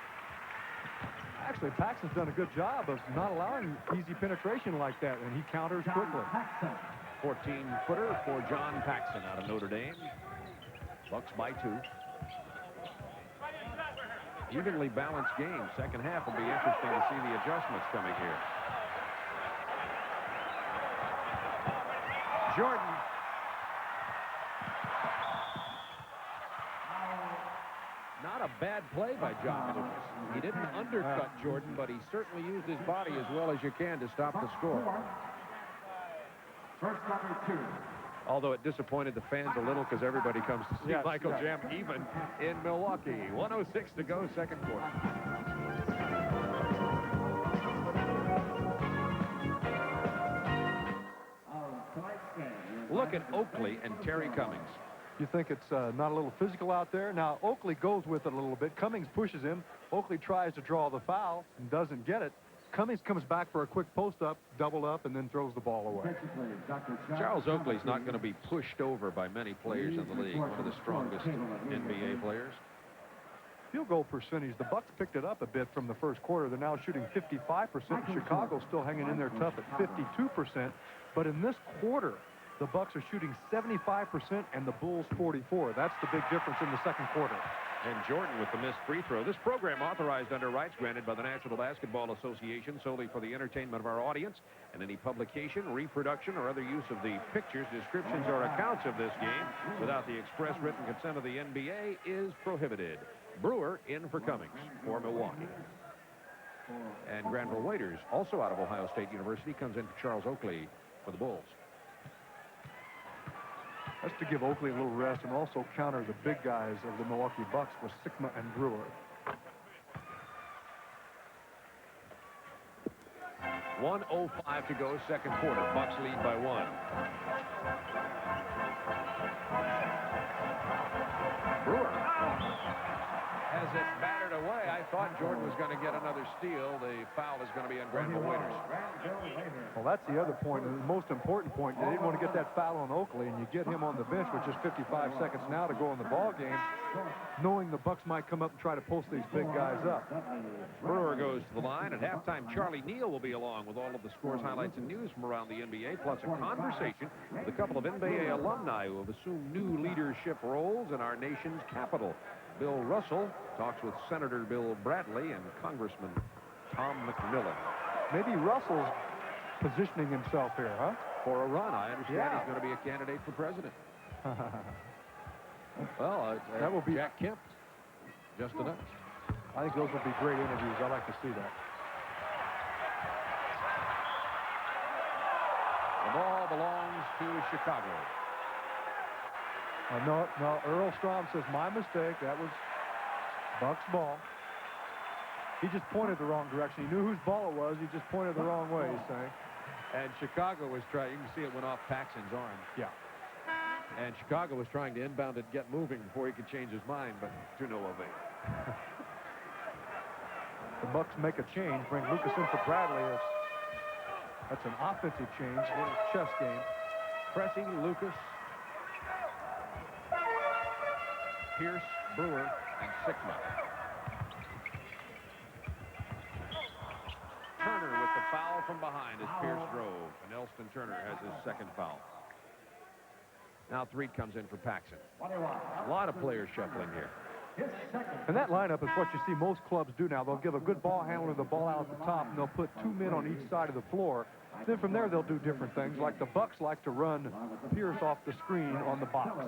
Actually, Paxson's done a good job of not allowing easy penetration like that, and he counters quickly. 14-footer for John Paxson out of Notre Dame. Bucks by 2. evenly balanced game. Second half will be interesting to see the adjustments coming here. Jordan. Not a bad play by John Lucas. He didn't undercut Jordan, but he certainly used his body as well as you can to stop the score. First number 2. Although it disappointed the fans a little because everybody comes to see Michael Jam even in Milwaukee. 1:06 to go, second quarter. Look at Oakley and Terry Cummings. You think it's not a little physical out there? Now, Oakley goes with it a little bit. Cummings pushes him. Oakley tries to draw the foul and doesn't get it. Cummings comes back for a quick post-up, double up, and then throws the ball away. Charles Oakley's not going to be pushed over by many players in the league. One of the strongest NBA players. Field goal percentage, the Bucks picked it up a bit from the first quarter. They're now shooting 55%. Chicago's still hanging in there tough at 52%. But in this quarter, the Bucks are shooting 75% and the Bulls 44%. That's the big difference in the second quarter. And Jordan with the missed free throw. This program authorized under rights granted by the National Basketball Association solely for the entertainment of our audience, and any publication, reproduction, or other use of the pictures, descriptions, or accounts of this game without the express written consent of the NBA is prohibited. Brewer in for Cummings for Milwaukee. And Granville Waiters, also out of Ohio State University, comes in for Charles Oakley for the Bulls. That's to give Oakley a little rest and also counter the big guys of the Milwaukee Bucks with Sigma and Brewer. 1:05 to go, second quarter. Bucks lead by 1. Brewer has it battered away. I thought Jordan was going to get another steal. The foul is going to be on Granville Waiters. Well, that's the other point, and the most important point. They didn't want to get that foul on Oakley, and you get him on the bench with just 55 seconds now to go in the ball game, knowing the Bucks might come up and try to post these big guys up. Brewer goes to the line. At halftime, Charlie Neal will be along with all of the scores, highlights, and news from around the NBA, plus a conversation with a couple of NBA alumni who have assumed new leadership roles in our nation's capital. Bill Russell talks with Senator Bill Bradley and Congressman Tom McMillan. Maybe Russell's positioning himself here, huh? For a run. I understand he's going to be a candidate for president. Well, that will be Jack Kemp just announced. I think those will be great interviews. I like to see that. The ball belongs to Chicago. No, Earl Strom says, my mistake. That was Bucks ball. He just pointed the wrong direction. He knew whose ball it was. He just pointed the wrong way, he's saying. And Chicago was trying, you can see it went off Paxson's arm. Yeah. And Chicago was trying to inbound it, get moving before he could change his mind, but to no avail. The Bucks make a change, bring Lucas in for Bradley. That's an offensive change, a little chess game. Pressing Lucas, Pierce, Brewer, and Sigma. Turner with the foul from behind as Pierce drove, and Elston Turner has his second foul. Now Threet comes in for Paxson. A lot of players shuffling here. And that lineup is what you see most clubs do now. They'll give a good ball handler the ball out at the top, and they'll put 2 men on each side of the floor. Then from there, they'll do different things, like the Bucks like to run Pierce off the screen on the box.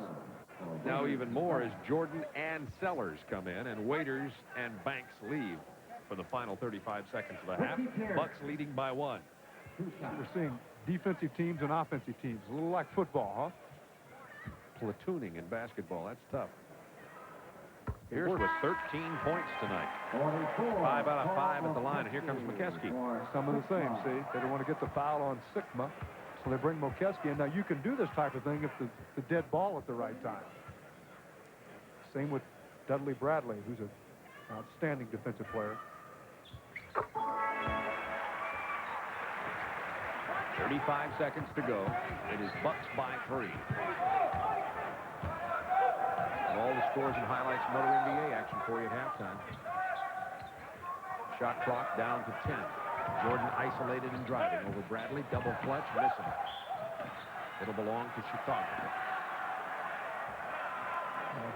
Now even more as Jordan and Sellers come in, and Waiters and Banks leave for the final 35 seconds of the half. Bucks leading by 1. We're seeing defensive teams and offensive teams. A little like football, huh? Platooning in basketball, that's tough. Pierce with 13 points tonight. 5 out of 5 at the line, and here comes McCeskey. Some of the same, see? They don't want to get the foul on Sigma, so they bring McCeskey in. Now, you can do this type of thing if the dead ball at the right time. Same with Dudley Bradley, who's an outstanding defensive player. 35 seconds to go. It is Bucks by 3. All the scores and highlights from other NBA action for you at halftime. Shot clock down to 10. Jordan isolated and driving over Bradley. Double clutch, missing. It'll belong to Chicago.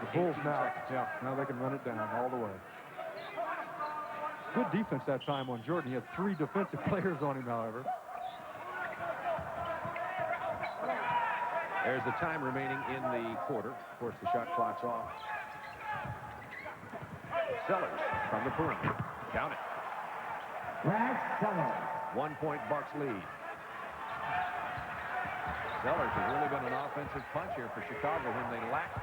The Bulls now, now they can run it down all the way. good defense that time on Jordan. He had 3 defensive players on him, however. There's the time remaining in the quarter. Of course, the shot clock's off. Sellers from the perimeter. Count it. Last Sellers. 1 point Bucks lead. Sellers has really been an offensive punch here for Chicago when they lacked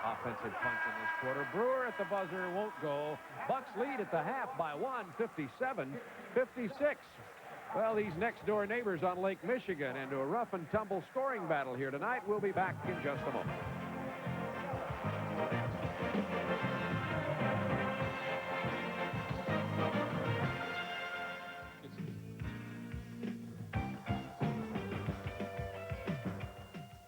offensive punch in this quarter. Brewer at the buzzer won't go. Bucks lead at the half by 1, 57-56. Well, these next-door neighbors on Lake Michigan into a rough-and-tumble scoring battle here tonight. We'll be back in just a moment.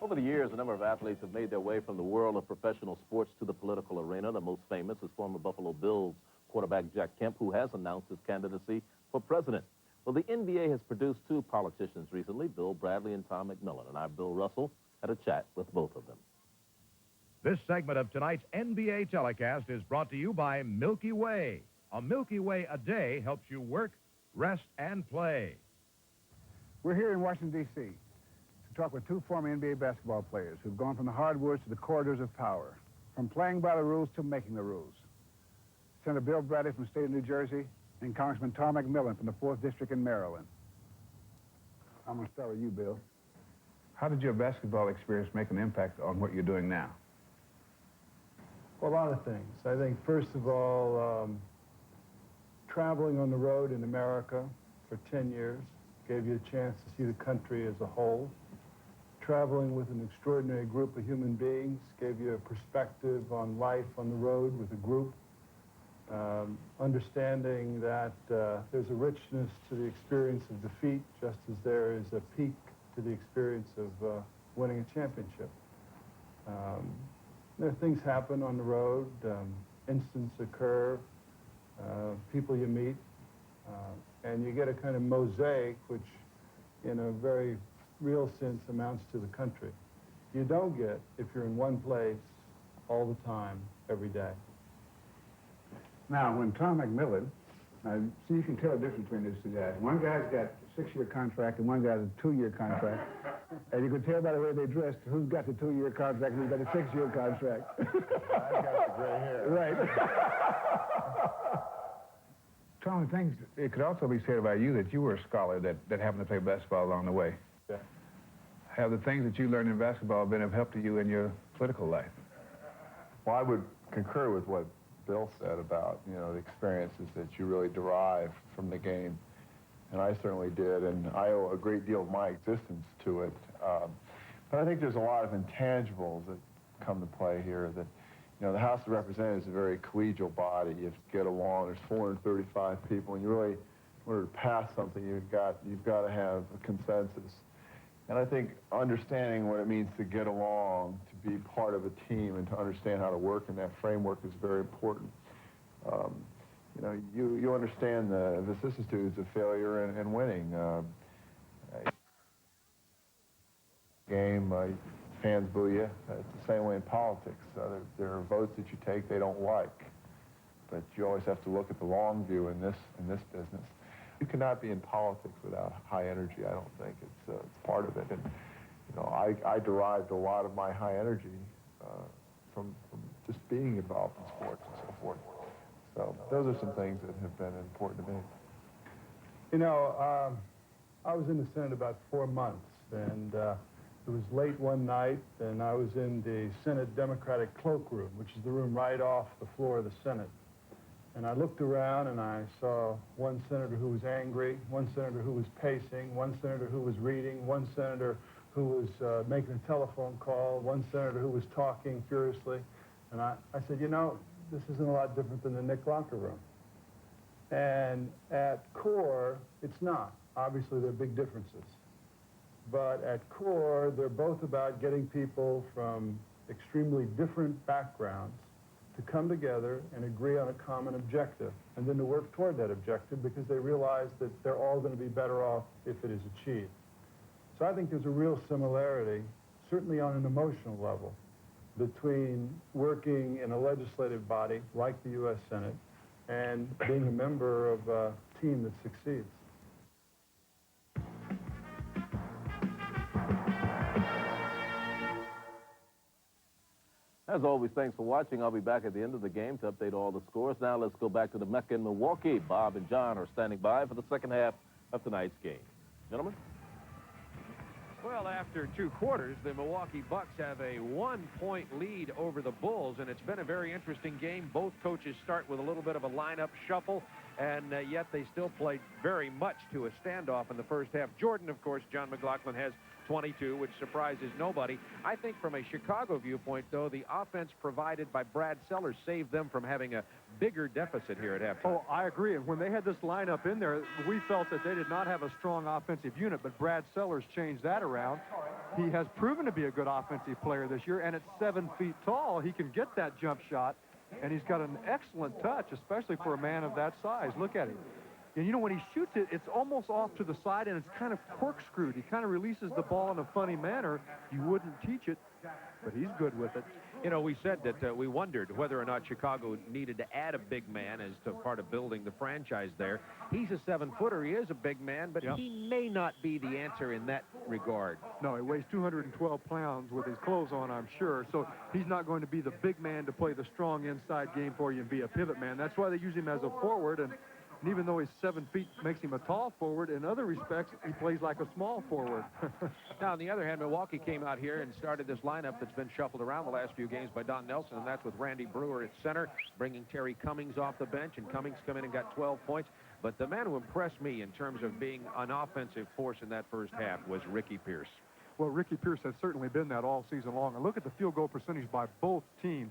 Over the years, a number of athletes have made their way from the world of professional sports to the political arena. The most famous is former Buffalo Bills quarterback Jack Kemp, who has announced his candidacy for president. Well, the NBA has produced 2 politicians recently, Bill Bradley and Tom McMillan, and I, Bill Russell, had a chat with both of them. This segment of tonight's NBA telecast is brought to you by Milky Way. A Milky Way a day helps you work, rest, and play. We're here in Washington, D.C. to talk with 2 former NBA basketball players who've gone from the hardwoods to the corridors of power, from playing by the rules to making the rules. Senator Bill Bradley from the state of New Jersey and Congressman Tom McMillan from the 4th District in Maryland. I'm going to start with you, Bill. How did your basketball experience make an impact on what you're doing now? Well, a lot of things. I think, first of all, traveling on the road in America for 10 years gave you a chance to see the country as a whole. Traveling with an extraordinary group of human beings gave you a perspective on life on the road with a group. Understanding that there's a richness to the experience of defeat, just as there is a peak to the experience of winning a championship. There things happen on the road, incidents occur, people you meet, and you get a kind of mosaic which, in a very real sense, amounts to the country. You don't get if you're in one place all the time, every day. Now, when Tom McMillan, see, you can tell the difference between these 2 guys. One guy's got a 6-year contract and one guy's a 2-year contract. And you can tell by the way they dressed who's got the 2-year contract and who's got the 6-year contract. I've got the gray hair. Right. Tom, it could also be said about you that you were a scholar that happened to play basketball along the way. Yeah. Have the things that you learned in basketball been of help to you in your political life? Well, I would concur with what Bill said about, the experiences that you really derive from the game. And I certainly did, and I owe a great deal of my existence to it. But I think there's a lot of intangibles that come to play here that, the House of Representatives is a very collegial body. You have to get along. There's 435 people, and you really, in order to pass something, you've got to have a consensus. And I think understanding what it means to get along, to be part of a team, and to understand how to work in that framework is very important. You understand the vicissitudes of failure and winning. Game, fans boo you. It's the same way in politics. There are votes that you take they don't like, but you always have to look at the long view in this business. You cannot be in politics without high energy, I don't think. It's part of it. And, I derived a lot of my high energy from just being involved in sports and so forth. So those are some things that have been important to me. I was in the Senate about 4 months, and it was late one night, and I was in the Senate Democratic cloakroom, which is the room right off the floor of the Senate. And I looked around and I saw one senator who was angry, one senator who was pacing, one senator who was reading, one senator who was making a telephone call, one senator who was talking furiously. And I said, this isn't a lot different than the Nick locker room. And at core, it's not. Obviously, there are big differences. But at core, they're both about getting people from extremely different backgrounds to come together and agree on a common objective, and then to work toward that objective because they realize that they're all going to be better off if it is achieved. So I think there's a real similarity, certainly on an emotional level, between working in a legislative body like the U.S. Senate and being a member of a team that succeeds. As always, thanks for watching. I'll be back at the end of the game to update all the scores. Now let's go back to the MECCA in Milwaukee. Bob and John are standing by for the second half of tonight's game. Gentlemen? Well, after 2 quarters, the Milwaukee Bucks have a 1-point lead over the Bulls, and it's been a very interesting game. Both coaches start with a little bit of a lineup shuffle, and yet they still played very much to a standoff in the first half. Jordan, of course, John McLaughlin has 22, which surprises nobody. I think from a Chicago viewpoint, though, the offense provided by Brad Sellers saved them from having a bigger deficit here at halftime. Oh, I agree. And when they had this lineup in there, we felt that they did not have a strong offensive unit, but Brad Sellers changed that around. He has proven to be a good offensive player this year, and at 7 feet tall, he can get that jump shot, and he's got an excellent touch, especially for a man of that size. Look at him. And, you know, when he shoots it, it's almost off to the side, and it's kind of corkscrewed. He kind of releases the ball in a funny manner. You wouldn't teach it, but he's good with it. You know, we said that we wondered whether or not Chicago needed to add a big man as to part of building the franchise there. He's a 7-footer. He is a big man, but he may not be the answer in that regard. No, he weighs 212 pounds with his clothes on, I'm sure. So he's not going to be the big man to play the strong inside game for you and be a pivot man. That's why they use him as a forward. And even though he's 7 feet makes him a tall forward, in other respects, he plays like a small forward. Now, on the other hand, Milwaukee came out here and started this lineup that's been shuffled around the last few games by Don Nelson, and that's with Randy Brewer at center, bringing Terry Cummings off the bench, and Cummings come in and got 12 points. But the man who impressed me in terms of being an offensive force in that first half was Ricky Pierce. Well, Ricky Pierce has certainly been that all season long. And look at the field goal percentage by both teams.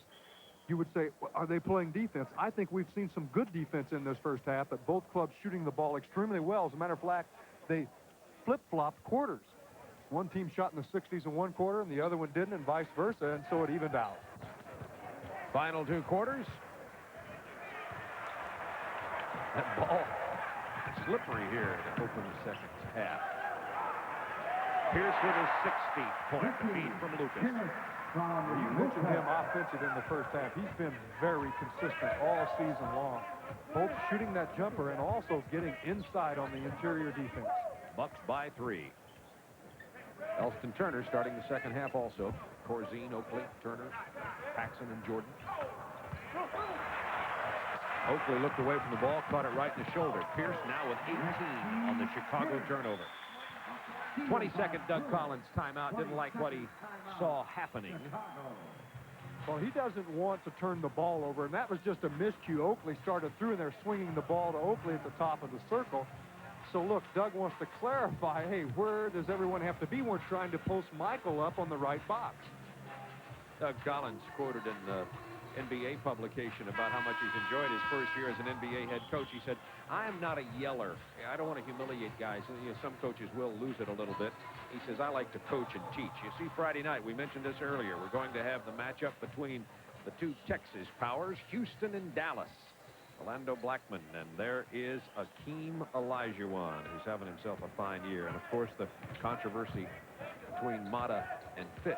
You would say, are they playing defense? I think we've seen some good defense in this first half, but both clubs shooting the ball extremely well. As a matter of fact, they flip-flopped quarters. One team shot in the 60s in one quarter, and the other one didn't, and vice versa, and so it evened out. Final 2 quarters. That ball slippery here to open the second half. Pierce with his 60-point feed from Lucas. You mentioned him offensive in the first half. He's been very consistent all season long, both shooting that jumper and also getting inside on the interior defense. Bucks by 3. Elston Turner starting the second half also. Corzine, Oakley, Turner, Paxson, and Jordan. Oakley looked away from the ball, caught it right in the shoulder. Pierce now with 18 on the Chicago turnover. 22nd Doug Collins timeout. Didn't like what he saw happening. Well, he doesn't want to turn the ball over, and that was just a miscue. Oakley started through, and they're swinging the ball to Oakley at the top of the circle. So, look, Doug wants to clarify, hey, where does everyone have to be? We're trying to post Michael up on the right box. Doug Collins quoted in the NBA publication about how much he's enjoyed his first year as an NBA head coach. He said, I'm not a yeller. I don't want to humiliate guys. You know, some coaches will lose it a little bit. He says, I like to coach and teach. You see, Friday night, we mentioned this earlier, we're going to have the matchup between the 2 Texas powers, Houston and Dallas. Orlando Blackman, and there is Akeem Olajuwon, who's having himself a fine year. And, of course, the controversy between Mata and Fitch.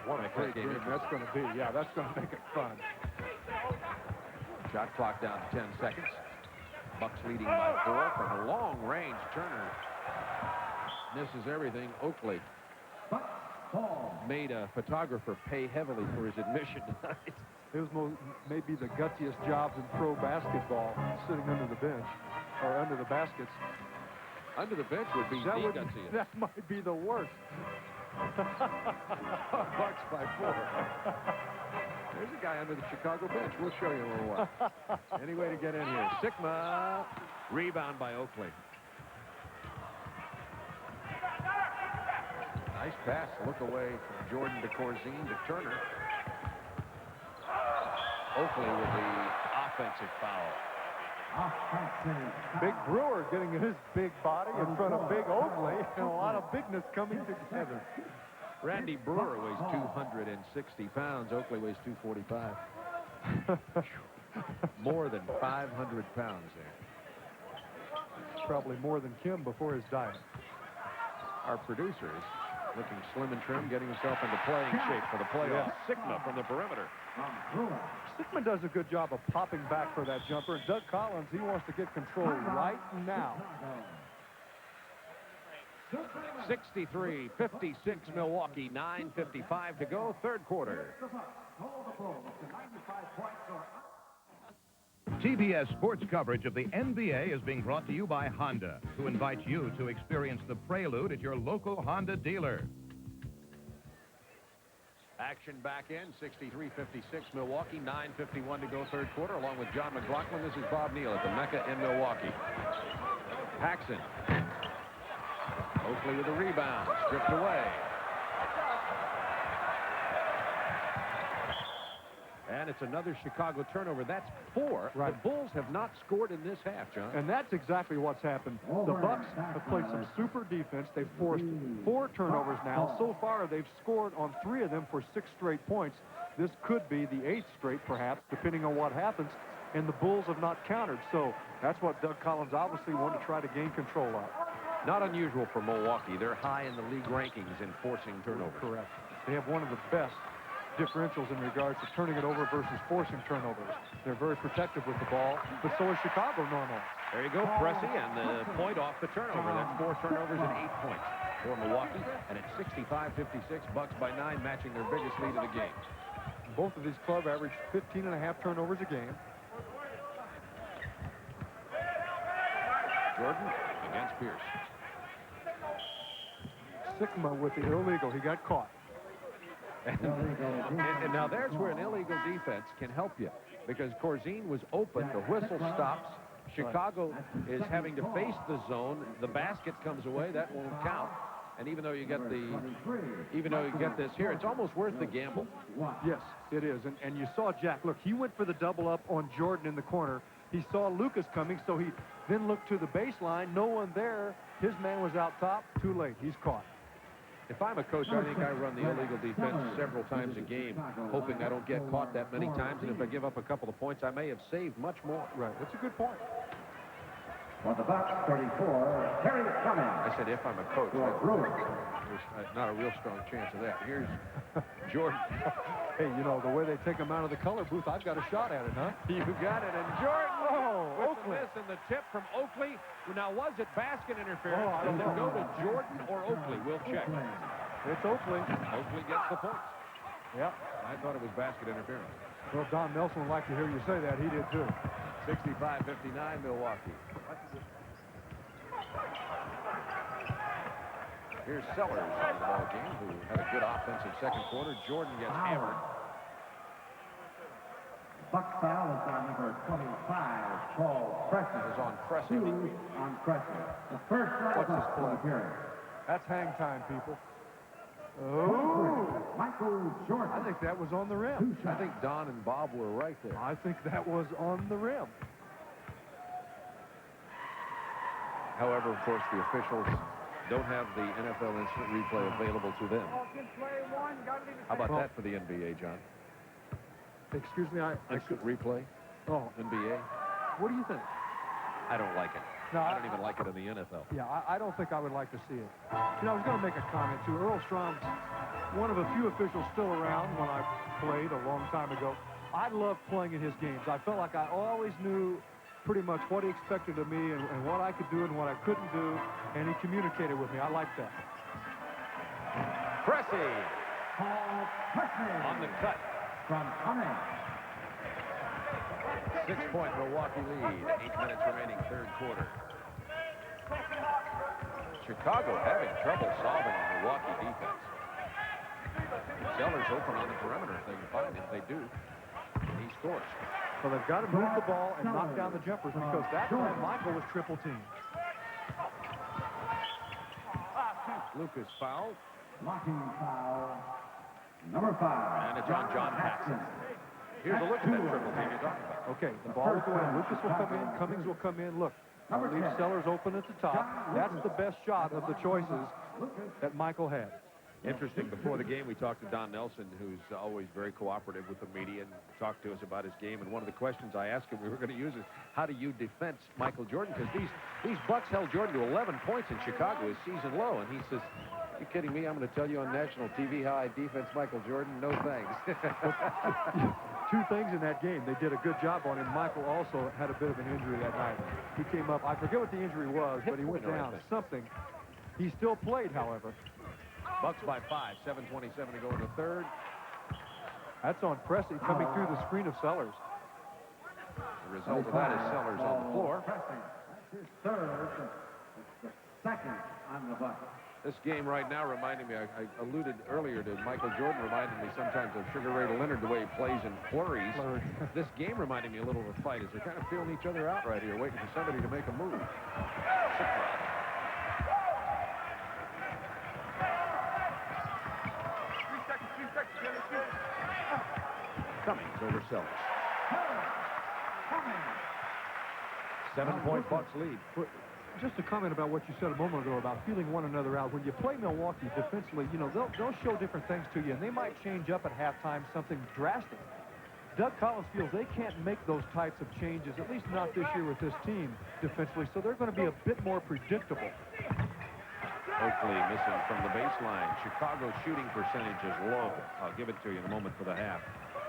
What a great game that's going to be. Yeah, that's going to make it fun. Shot clock down to 10 seconds. Bucks leading by 4 from a long range. Turner misses everything. Oakley made a photographer pay heavily for his admission tonight. It was maybe the gutsiest jobs in pro basketball, sitting under the bench, or under the baskets. Under the bench would be the gutsiest. That might be the worst. Bucks by 4. There's a guy under the Chicago bench. We'll show you in a little while. Any way to get in here. Sigma. Rebound by Oakley. Nice pass. Look away from Jordan to Corzine to Turner. Oakley with the offensive foul. Big Brewer getting his big body in front of big Oakley, and a lot of bigness coming together. Randy Brewer weighs 260 pounds. Oakley weighs 245. More than 500 pounds there. Probably more than Kim before his diet. Our producer is looking slim and trim, getting himself into playing shape for the playoffs. Sigma from the perimeter. Sickman does a good job of popping back for that jumper. And Doug Collins, he wants to get control right now. 63-56 Milwaukee, 9:55 to go, third quarter. TBS sports coverage of the NBA is being brought to you by Honda, who invites you to experience the Prelude at your local Honda dealer. Action back in, 63-56 Milwaukee, 9:51 to go, third quarter. Along with John McLaughlin, this is Bob Neal at the MECCA in Milwaukee. Paxson. Oakley with a rebound, stripped away. And it's another Chicago turnover. That's 4. Right. The Bulls have not scored in this half, John. And that's exactly what's happened. The Bucks have played some super defense. They've forced 4 turnovers now. So far, they've scored on 3 of them for 6 straight points. This could be the 8th straight, perhaps, depending on what happens. And the Bulls have not countered. So that's what Doug Collins obviously wanted to try to gain control of. Not unusual for Milwaukee. They're high in the league rankings in forcing turnovers. Correct. They have one of the best differentials in regards to turning it over versus forcing turnovers. They're very protective with the ball, but so is Chicago normally. There you go, Pressey, and the point off the turnover. That's 4 turnovers and 8 points for Milwaukee, and it's 65-56, Bucks by 9, matching their biggest lead of the game. Both of these clubs average 15.5 turnovers a game. Jordan against Pierce. Sigma with the illegal. He got caught. And now there's where an illegal defense can help you, because Corzine was open. The whistle stops. Chicago is having to face the zone. The basket comes away. That won't count. And even though you get this here, it's almost worth the gamble. Yes, it is. And you saw Jack. Look, he went for the double up on Jordan in the corner. He saw Lucas coming, so he then looked to the baseline. No one there. His man was out top. Too late. He's caught. If I'm a coach, I think I run the illegal defense several times a game, hoping I don't get caught that many times. And if I give up a couple of points, I may have saved much more. Right. That's a good point. For the Bucks, 34, Terry Cummings. I said if I'm a coach. There's not a real strong chance of that. Here's Jordan. Hey, you know, the way they take him out of the color booth, I've got a shot at it, huh? You got it. And Jordan with Oakley. the miss and the tip from Oakley. Now, was it basket interference? I don't Does it know. go to Jordan or Oakley? We'll check. It's Oakley. Oakley gets the points. Yep. I thought it was basket interference. Well, Don Nelson would like to hear you say that. He did, too. 65-59 Milwaukee. Here's Sellers on the ball game, who had a good offensive second quarter. Jordan gets hammered. Bucks foul is on number 25, Paul Pressey. Is on Pressey. 2 on Pressey. The first What's his for the play? period. That's hang time, people. Oh! Michael Jordan. I think that was on the rim. I think Don and Bob were right there. I think that was on the rim. However, of course, the officials don't have the NFL instant replay available to them. How about that for the NBA, John? Excuse me, Instant replay? Oh, NBA? what do you think? I don't like it. No, I don't even like it in the NFL. Yeah, I don't think I would like to see it. You know, I was going to make a comment, too. Earl Strom's one of a few officials still around when I played a long time ago. I loved playing in his games. I felt like I always knew pretty much what he expected of me and what I could do and what I couldn't do, and he communicated with me. I liked that. Pressey Paul Pressey. on the cut. From Cummings. 6-point Milwaukee lead. 8 minutes remaining, third quarter. Chicago having trouble solving the Milwaukee defense. Sellers open on the perimeter if they can find him. They do. He scores. So they've got to move the ball and knock down the jumpers, because that time Michael was triple teamed. Lucas fouled. Blocking foul. Number 5. And it's on John Paxson. Here's a look at that triple team you're talking about. Okay, the ball will go in. Lucas will come in. Cummings will come in. Look, I'll leave Sellers open at the top. That's the best shot of the choices that Michael had. Interesting, before the game, we talked to Don Nelson, who's always very cooperative with the media, and talked to us about his game. And one of the questions I asked him, we were going to use is, how do you defend Michael Jordan? Because these Bucks held Jordan to 11 points in Chicago, his season low. And he says, you kidding me? I'm going to tell you on national TV how I defense Michael Jordan? No thanks. two things in that game. They did a good job on him. Michael also had a bit of an injury that night. He came up. I forget what the injury was, but he went down. Something. He still played, however. Bucks by 5. 7:27 to go in the third. That's on Pressey coming through the screen of Sellers. The result of that is Sellers on the floor. That's his third. The second on the Bucks. This game right now reminding me, I alluded earlier to Michael Jordan reminding me sometimes of Sugar Ray Leonard, the way he plays in flurries. This game reminding me a little of a fight as they're kind of feeling each other out right here, waiting for somebody to make a move. Cummings over Sellers. 7-point Bucks lead. Just a comment about what you said a moment ago about feeling one another out. When you play Milwaukee defensively, you know, they'll show different things to you, and they might change up at halftime something drastic. Doug Collins feels they can't make those types of changes, at least not this year with this team defensively, so they're going to be a bit more predictable. Oakley missing from the baseline. Chicago's shooting percentage is low. I'll give it to you in a moment for the half.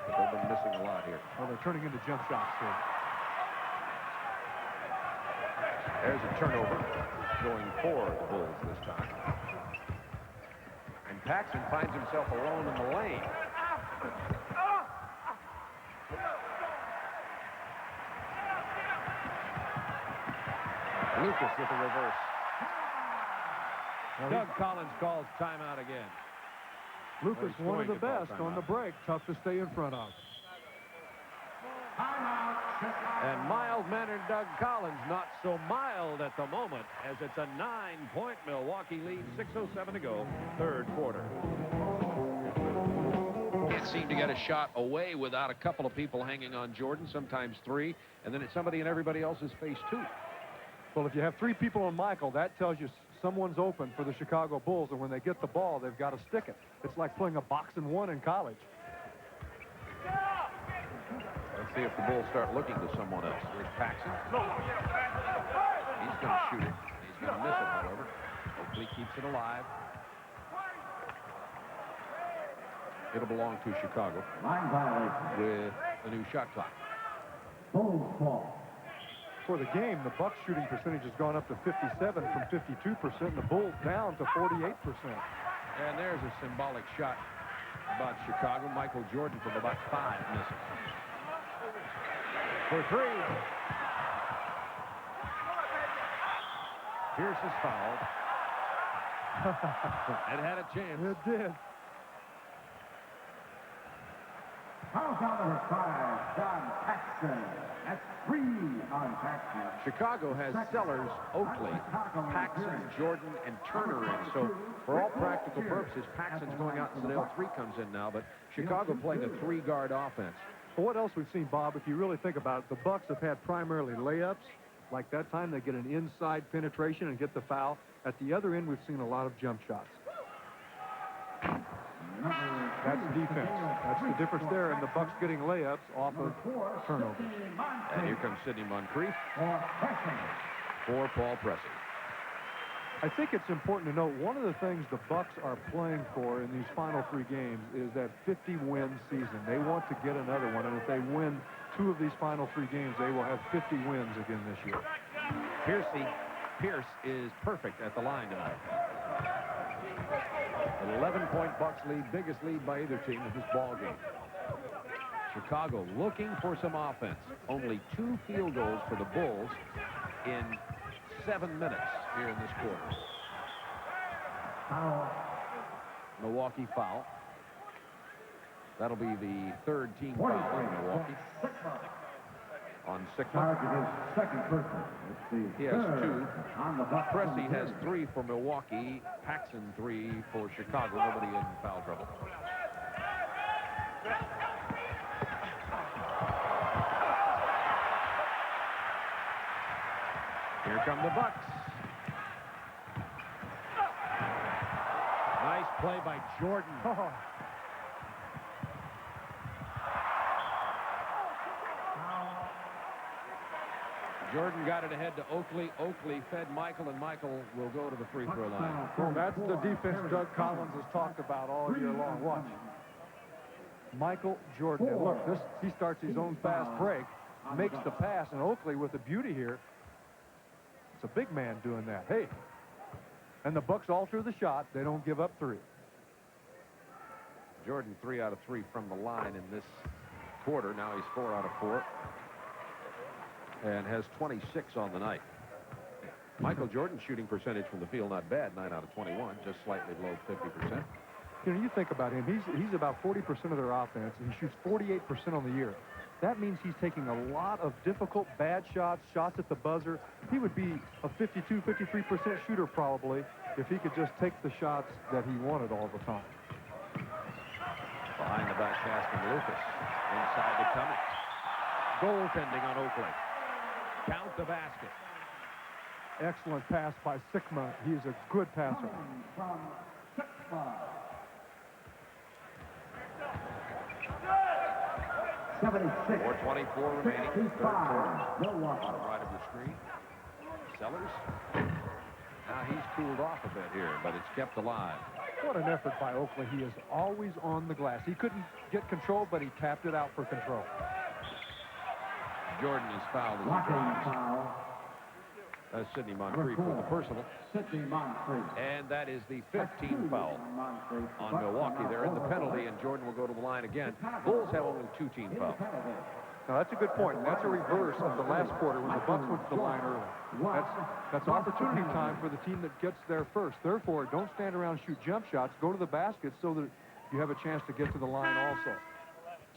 But they've been missing a lot here. Well, they're turning into jump shots, too. There's a turnover going for the Bulls this time. And Paxson finds himself alone in the lane. Lucas with the reverse. Doug Collins calls timeout again. Lucas, one of the best on the break. Tough to stay in front of. And mild-mannered Doug Collins, not so mild at the moment, as it's a 9-point Milwaukee lead, 6:07 to go, third quarter. Can't seem to get a shot away without a couple of people hanging on Jordan, sometimes three, and then it's somebody in everybody else's face, too. Well, if you have three people on Michael, that tells you someone's open for the Chicago Bulls, and when they get the ball, they've got to stick it. It's like playing a boxing one in college. Let's see if the Bulls start looking to someone else. Here's Paxson. He's going to shoot it. He's going to miss it, however. Hopefully keeps it alive. It'll belong to Chicago Line violation. with a new shot clock. Bulls ball. For the game, the Bucks shooting percentage has gone up to 57 from 52%, and the Bulls down to 48%. And there's a symbolic shot about Chicago. Michael Jordan from about 5 misses. For 3. Pierce is fouled. It had a chance. It did. Foul number 5, John Paxson. That's 3 on Paxson. Chicago has Sellers, Oakley, Paxson, Jordan, and Turner in. So for all practical purposes, Paxson's going out and Sedale 3 comes in now. But Chicago playing a 3-guard offense. Well, what else we've seen, Bob, if you really think about it, the Bucks have had primarily layups. Like that time, they get an inside penetration and get the foul. At the other end, we've seen a lot of jump shots. That's defense. That's the difference there, and the Bucks getting layups off of turnovers. And here comes Sidney Moncrief for Paul Pressey. I think it's important to note one of the things the Bucks are playing for in these final 3 games is that 50-win season. They want to get another one, and if they win 2 of these final 3 games, they will have 50 wins again this year. Pierce is perfect at the line tonight. An 11-point Bucks lead, biggest lead by either team in this ball game. Chicago looking for some offense. Only 2 field goals for the Bulls in 7 minutes here in this quarter. Foul. Milwaukee foul. That'll be the 3rd team foul in Milwaukee. On Sickman. Second person. He has 2. Pressey has 3 for Milwaukee. Paxson 3 for Chicago. Nobody in foul trouble. Here come the Bucks. Nice play by Jordan. Jordan got it ahead to Oakley. Oakley fed Michael, and Michael will go to the free throw line. Well, that's the defense Doug Collins has talked about all year long. Watch. Michael Jordan. And look, he starts his own fast break, makes the pass, and Oakley with the beauty here. It's a big man doing that. Hey, and the Bucks alter the shot. They don't give up 3. Jordan 3 out of 3 from the line in this quarter. Now he's 4 out of 4 and has 26 on the night. Michael Jordan's shooting percentage from the field not bad, 9 out of 21, just slightly below 50%. You know, you think about him. He's about 40% of their offense, and he shoots 48% on the year. That means he's taking a lot of difficult, bad shots at the buzzer. He would be a 52, 53% shooter probably if he could just take the shots that he wanted all the time. Behind the back pass from Lucas. Inside to Cummings. Goaltending on Oakley. Count the basket. Excellent pass by Sickma. He's a good passer. From Sickma. 76. 4:24 remaining. Third quarter. Milwaukee. On the right of your screen. Sellers. Now he's cooled off a bit here, but it's kept alive. What an effort by Oakley. He is always on the glass. He couldn't get control, but he tapped it out for control. Jordan is fouled as he Blocking drives. foul. That's Sidney Moncrief with the personal. Sidney Moncrief. And that is the 15th foul Moncrief. on Milwaukee. They're in the penalty, and Jordan will go to the line again. Bulls have only 2 team fouls. Now, that's a good point, and that's a reverse of the last quarter when the Bucks went to the line early. That's opportunity time for the team that gets there first. Therefore, don't stand around and shoot jump shots. Go to the basket so that you have a chance to get to the line also.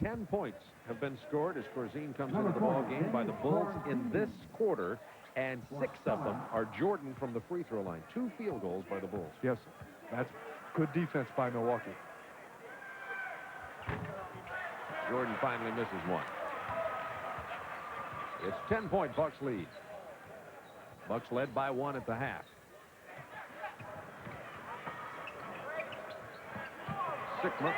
10 points have been scored as Corzine comes into the ball game by the Bulls in this quarter, and 6 of them are Jordan from the free throw line. 2 field goals by the Bulls. Yes, that's good defense by Milwaukee. Jordan finally misses one. It's 10-point Bucks lead. Bucks led by 1 at the half. Sickma.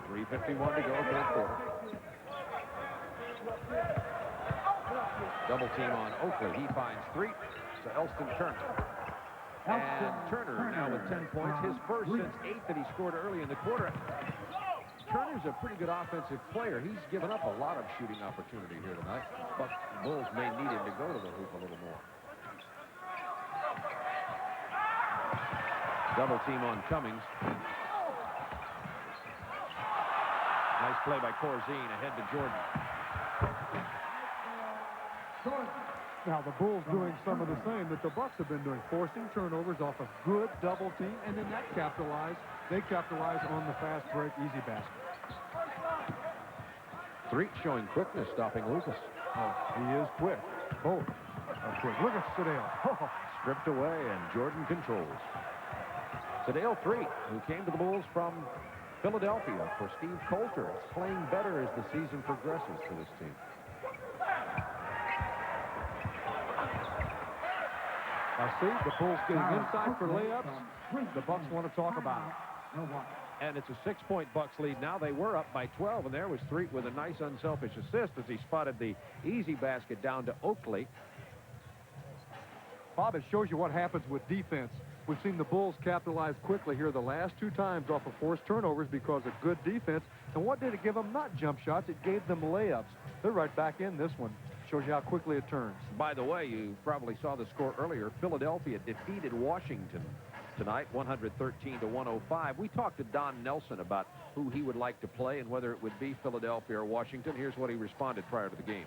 3:51 to go, third quarter. Double team on Oakley. He finds 3 to Elston Turner. And Turner now with 10 points, his first since 8 that he scored early in the quarter. Turner's a pretty good offensive player. He's given up a lot of shooting opportunity here tonight, but the Bulls may need him to go to the hoop a little more. Double team on Cummings. Nice play by Corzine, ahead to Jordan. Now, the Bulls doing some of the same that the Bucks have been doing, forcing turnovers off a good double team, and then they capitalize on the fast break, easy basket. Threet showing quickness, stopping Lucas. Oh, he is quick. Both are quick. Look at Sedale. Oh, stripped away, and Jordan controls. Sedale Threet, who came to the Bulls from Philadelphia for Steve Coulter, is playing better as the season progresses for this team. I see the Bulls getting inside for layups. The Bucks want to talk about it. And it's a 6-point Bucks lead now. They were up by 12, and there was Threet with a nice unselfish assist as he spotted the easy basket down to Oakley. Bob, it shows you what happens with defense. We've seen the Bulls capitalize quickly here the last 2 times off of forced turnovers because of good defense. And what did it give them? Not jump shots. It gave them layups. They're right back in this one. Shows you how quickly it turns. By the way, you probably saw the score earlier. Philadelphia defeated Washington tonight, 113 to 105. We talked to Don Nelson about who he would like to play and whether it would be Philadelphia or Washington. Here's what he responded prior to the game.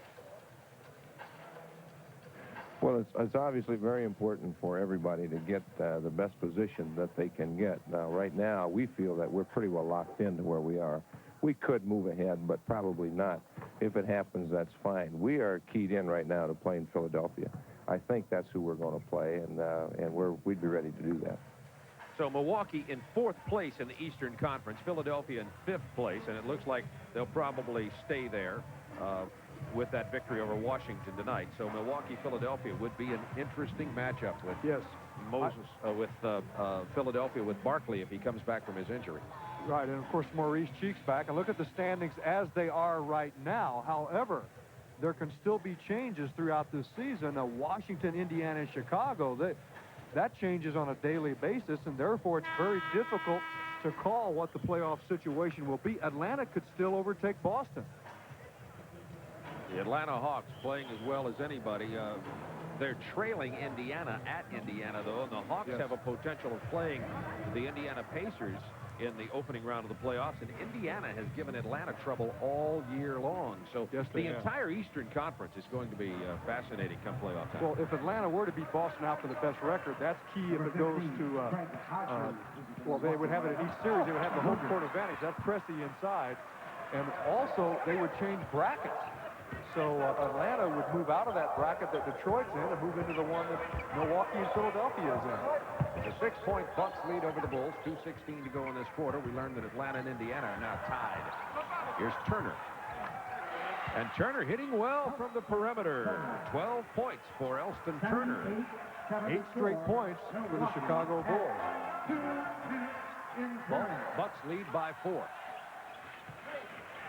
Well, it's obviously very important for everybody to get the best position that they can get. Now, right now, we feel that we're pretty well locked into where we are. We could move ahead, but probably not. If it happens, that's fine. We are keyed in right now to playing Philadelphia. I think that's who we're going to play, and we'd be ready to do that. So Milwaukee in 4th place in the Eastern Conference, Philadelphia in 5th place, and it looks like they'll probably stay there with that victory over Washington tonight. So Milwaukee-Philadelphia would be an interesting matchup with with Philadelphia with Barkley if he comes back from his injury. Right, and of course Maurice Cheeks back. And look at the standings as they are right now. However, there can still be changes throughout this season. Washington, Indiana, and Chicago, that changes on a daily basis, and therefore it's very difficult to call what the playoff situation will be. Atlanta could still overtake Boston. The Atlanta Hawks playing as well as anybody. They're trailing Indiana at Indiana, though, and the Hawks have a potential of playing the Indiana Pacers in the opening round of the playoffs, and Indiana has given Atlanta trouble all year long. So the entire Eastern Conference is going to be fascinating come playoff time. Well, if Atlanta were to beat Boston out for the best record, that's key if it goes to, well, they would have it in each series. They would have the home court advantage. That's Presti inside. And also, they would change brackets. So Atlanta would move out of that bracket that Detroit's in and move into the one that Milwaukee and Philadelphia is in. It's a 6-point Bucks lead over the Bulls. 2:16 to go in this quarter. We learned that Atlanta and Indiana are now tied. Here's Turner. And Turner hitting well from the perimeter. 12 points for Elston Turner. 8 straight points for the Chicago Bulls. Bucks lead by 4.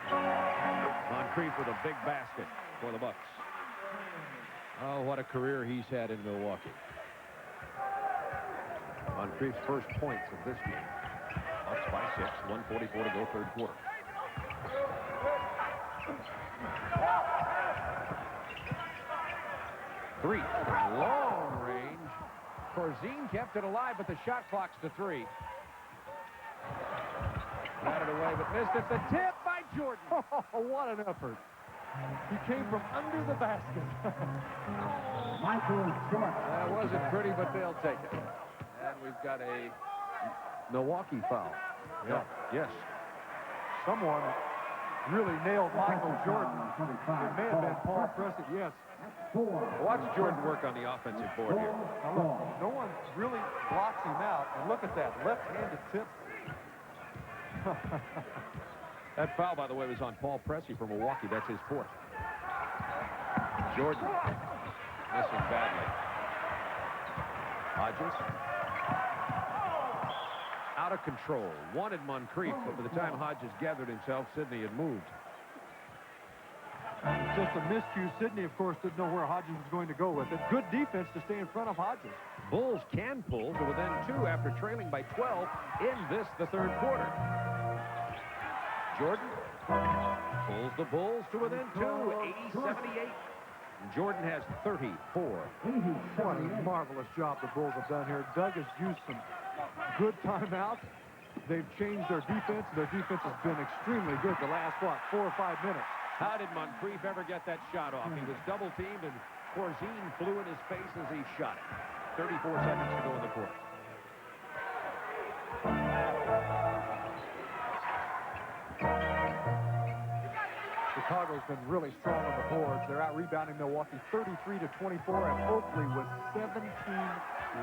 Moncrief with a big basket for the Bucks. Oh, what a career he's had in Milwaukee. Moncrief's first points of this game. Bucks by 6, 1:44 to go, third quarter. Three, long range. Corzine kept it alive, but the shot clock's to 3. Batted away, but missed it. The tip by Jordan. Oh, what an effort. He came from under the basket. Michael Short. That wasn't pretty, but they'll take it. And we've got a Milwaukee foul. Yeah. Yes. Someone really nailed Michael Jordan. It may have been Paul Presti. Yes. Watch Jordan work on the offensive board here. Now look, no one really blocks him out. And look at that left-handed tip. That foul, by the way, was on Paul Presti from Milwaukee. That's his 4th. Jordan missing badly. Hodges out of control. Wanted Moncrief, but by the time Hodges gathered himself, Sidney had moved. Just a miscue. Sidney, of course, didn't know where Hodges was going to go with it. Good defense to stay in front of Hodges. Bulls can pull to within 2 after trailing by 12 in the third quarter. Jordan pulls the Bulls to within 2, 80-78. Jordan has 34. What a marvelous job the Bulls have done here. Doug has used some good timeouts. They've changed their defense. Their defense has been extremely good the last, 4 or 5 minutes. How did Moncrief ever get that shot off? He was double-teamed, and Corzine flew in his face as he shot it. 34 seconds to go in the quarter. Chicago's been really strong on the boards. They're out rebounding Milwaukee 33-24, and Oakley with 17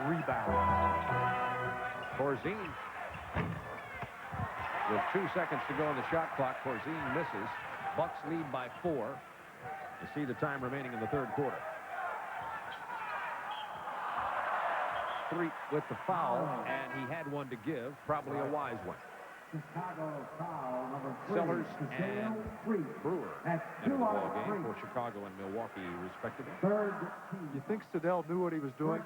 rebounds. Corzine with 2 seconds to go on the shot clock. Corzine misses. Bucks lead by 4. You see the time remaining in the third quarter. 3 with the foul, and he had one to give, probably a wise one. Chicago foul number 3. Sellers and Brewer into the ball game for Chicago and Milwaukee, respectively. You think Siddell knew what he was doing?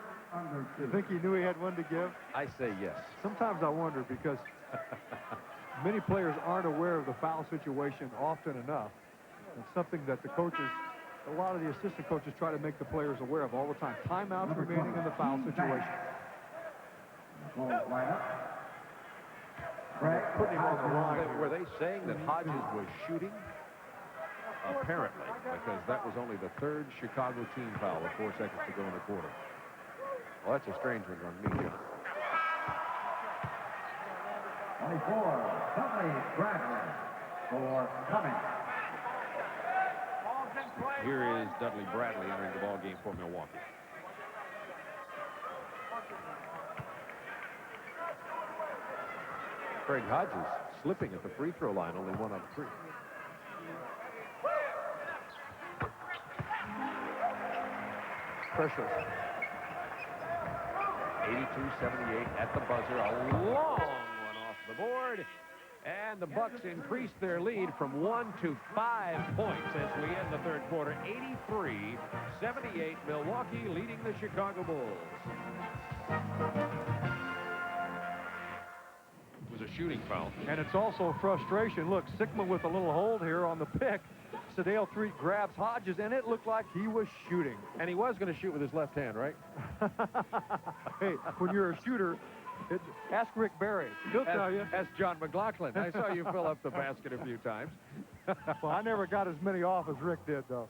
You think he knew he had one to give? I say yes. Sometimes I wonder, because many players aren't aware of the foul situation often enough. It's something that the coaches, a lot of the assistant coaches, try to make the players aware of all the time. Timeouts remaining in the foul situation. Putting him on the line. Were they saying that Hodges was shooting? Apparently, because that was only the 3rd Chicago team foul with 4 seconds to go in the quarter. Well, that's a strange one on me, John. 24, Dudley Bradley for Cummings. Here is Dudley Bradley entering the ball game for Milwaukee. Craig Hodges slipping at the free throw line, only 1 of 3. Pressure. 82-78 at the buzzer. A long one off the board. And the Bucks increase their lead from 1 to 5 points as we end the third quarter. 83-78, Milwaukee leading the Chicago Bulls. It was a shooting foul. And it's also frustration. Look, Sickman with a little hold here on the pick. Sedale Threet grabs Hodges, and it looked like he was shooting. And he was going to shoot with his left hand, right? Hey, when you're a shooter, ask Rick Barry. He'll tell you. Ask John McLaughlin. I saw you fill up the basket a few times. Well, I never got as many off as Rick did, though.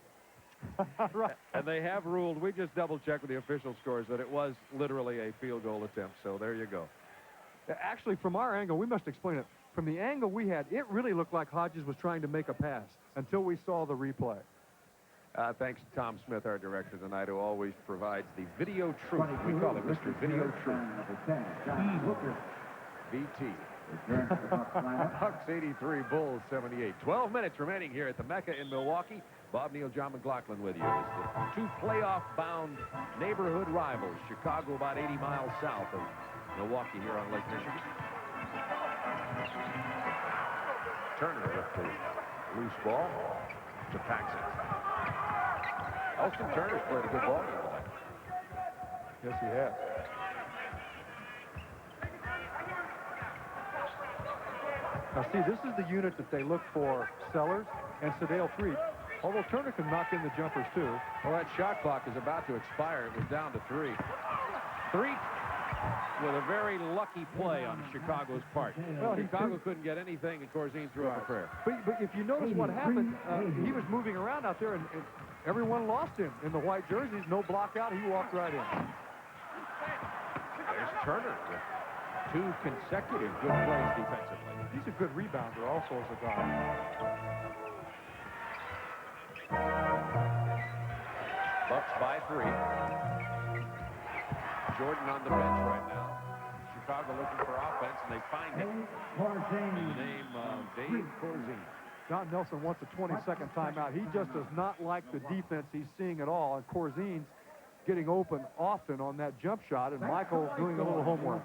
Right. And they have ruled, we just double-checked with the official scores, that it was literally a field goal attempt. So there you go. Actually, from our angle, we must explain it. From the angle we had, it really looked like Hodges was trying to make a pass until we saw the replay. Thanks to Tom Smith, our director tonight, who always provides the video truth. We call him Mr. Video Truth. VT. Bucks 83, Bulls 78. 12 minutes remaining here at the MECCA in Milwaukee. Bob Neal, John McLaughlin with you. It's the two playoff-bound neighborhood rivals. Chicago about 80 miles south of Milwaukee here on Lake Michigan. Turner with the loose ball to Paxson. Elston Turner's played a good ball game tonight. Yes, he has. Now, see, this is the unit that they look for Sellers and Sedale Threet. Although Turner can knock in the jumpers, too. Well, that shot clock is about to expire. It was down to 3. Threet with a very lucky play on Chicago's part. Well, Chicago couldn't get anything, and Corzine threw up a prayer. But if you notice what happened, he was moving around out there, and everyone lost him. In the white jerseys, no block out, he walked right in. There's Turner with 2 consecutive good plays defensively. He's a good rebounder also as a guy. Bucks by 3. Jordan on the bench right now. Chicago looking for offense, and they find him. The name of Dave Corzine. John Nelson wants a 20-second timeout. He just does not like the defense he's seeing at all. And Corzine's getting open often on that jump shot, and Michael doing a little homework.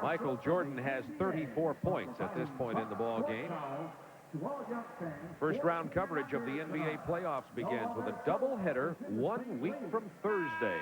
Michael Jordan has 34 points at this point in the ball game. First round coverage of the NBA playoffs begins with a doubleheader 1 week from Thursday.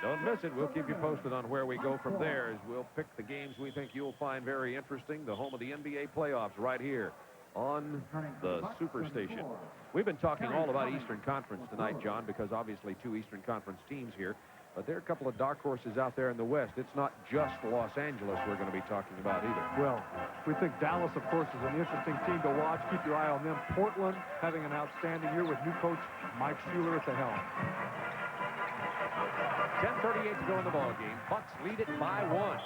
Don't miss it. We'll keep you posted on where we go from there as we'll pick the games we think you'll find very interesting. The home of the NBA playoffs right here on the Superstation. We've been talking all about Eastern Conference tonight, John, because obviously 2 Eastern Conference teams here. But there are a couple of dark horses out there in the West. It's not just Los Angeles we're going to be talking about either. Well, we think Dallas, of course, is an interesting team to watch. Keep your eye on them. Portland having an outstanding year with new coach Mike Schuler at the helm. 10:38 to go in the ball game. Bucks lead it by 1.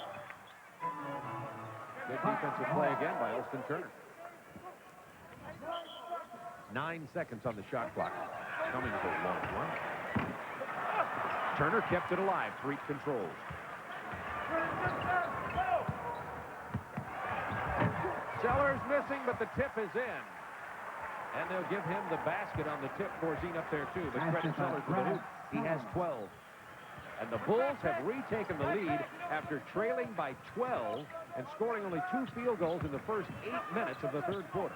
Good defensive play again by Elston Turner. 9 seconds on the shot clock. Cummings a long one. Turner kept it alive. Threet controls. Sellers missing, but the tip is in. And they'll give him the basket on the tip. Corzine up there, too. But credit Sellers with the hoop. He has 12. And the Bulls have retaken the lead after trailing by 12 and scoring only 2 field goals in the first 8 minutes of the third quarter.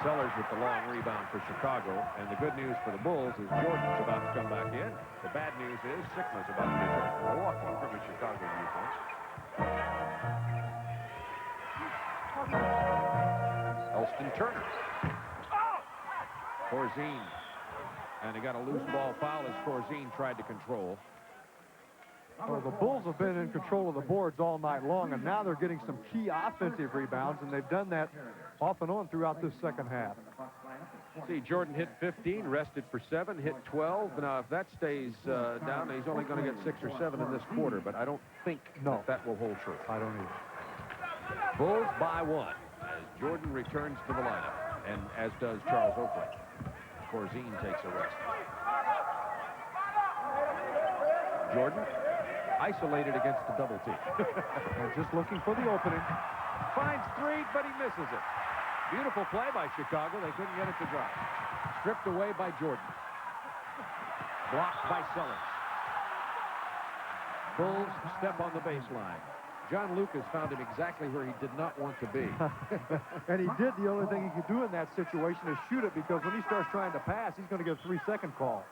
Sellers with the long rebound for Chicago. And the good news for the Bulls is Jordan's about to come back in. The bad news is Sickman's about to return to Milwaukee from a Chicago viewpoint. Elston Turner. Corzine. And he got a loose ball foul as Corzine tried to control. Well, the Bulls have been in control of the boards all night long, and now they're getting some key offensive rebounds, and they've done that off and on throughout this second half. See, Jordan hit 15, rested for 7, hit 12. Now, if that stays down, he's only going to get 6 or 7 in this quarter, but I don't think that will hold true. I don't either. Bulls by 1 as Jordan returns to the lineup, and as does Charles Oakley. Corzine takes a rest. Jordan isolated against the double team. And just looking for the opening. Finds Threet, but he misses it. Beautiful play by Chicago. They couldn't get it to drop. Stripped away by Jordan. Blocked by Sellers. Bulls step on the baseline. John Lucas found him exactly where he did not want to be. And he did the only thing he could do in that situation is shoot it, because when he starts trying to pass, he's going to get a 3-second call.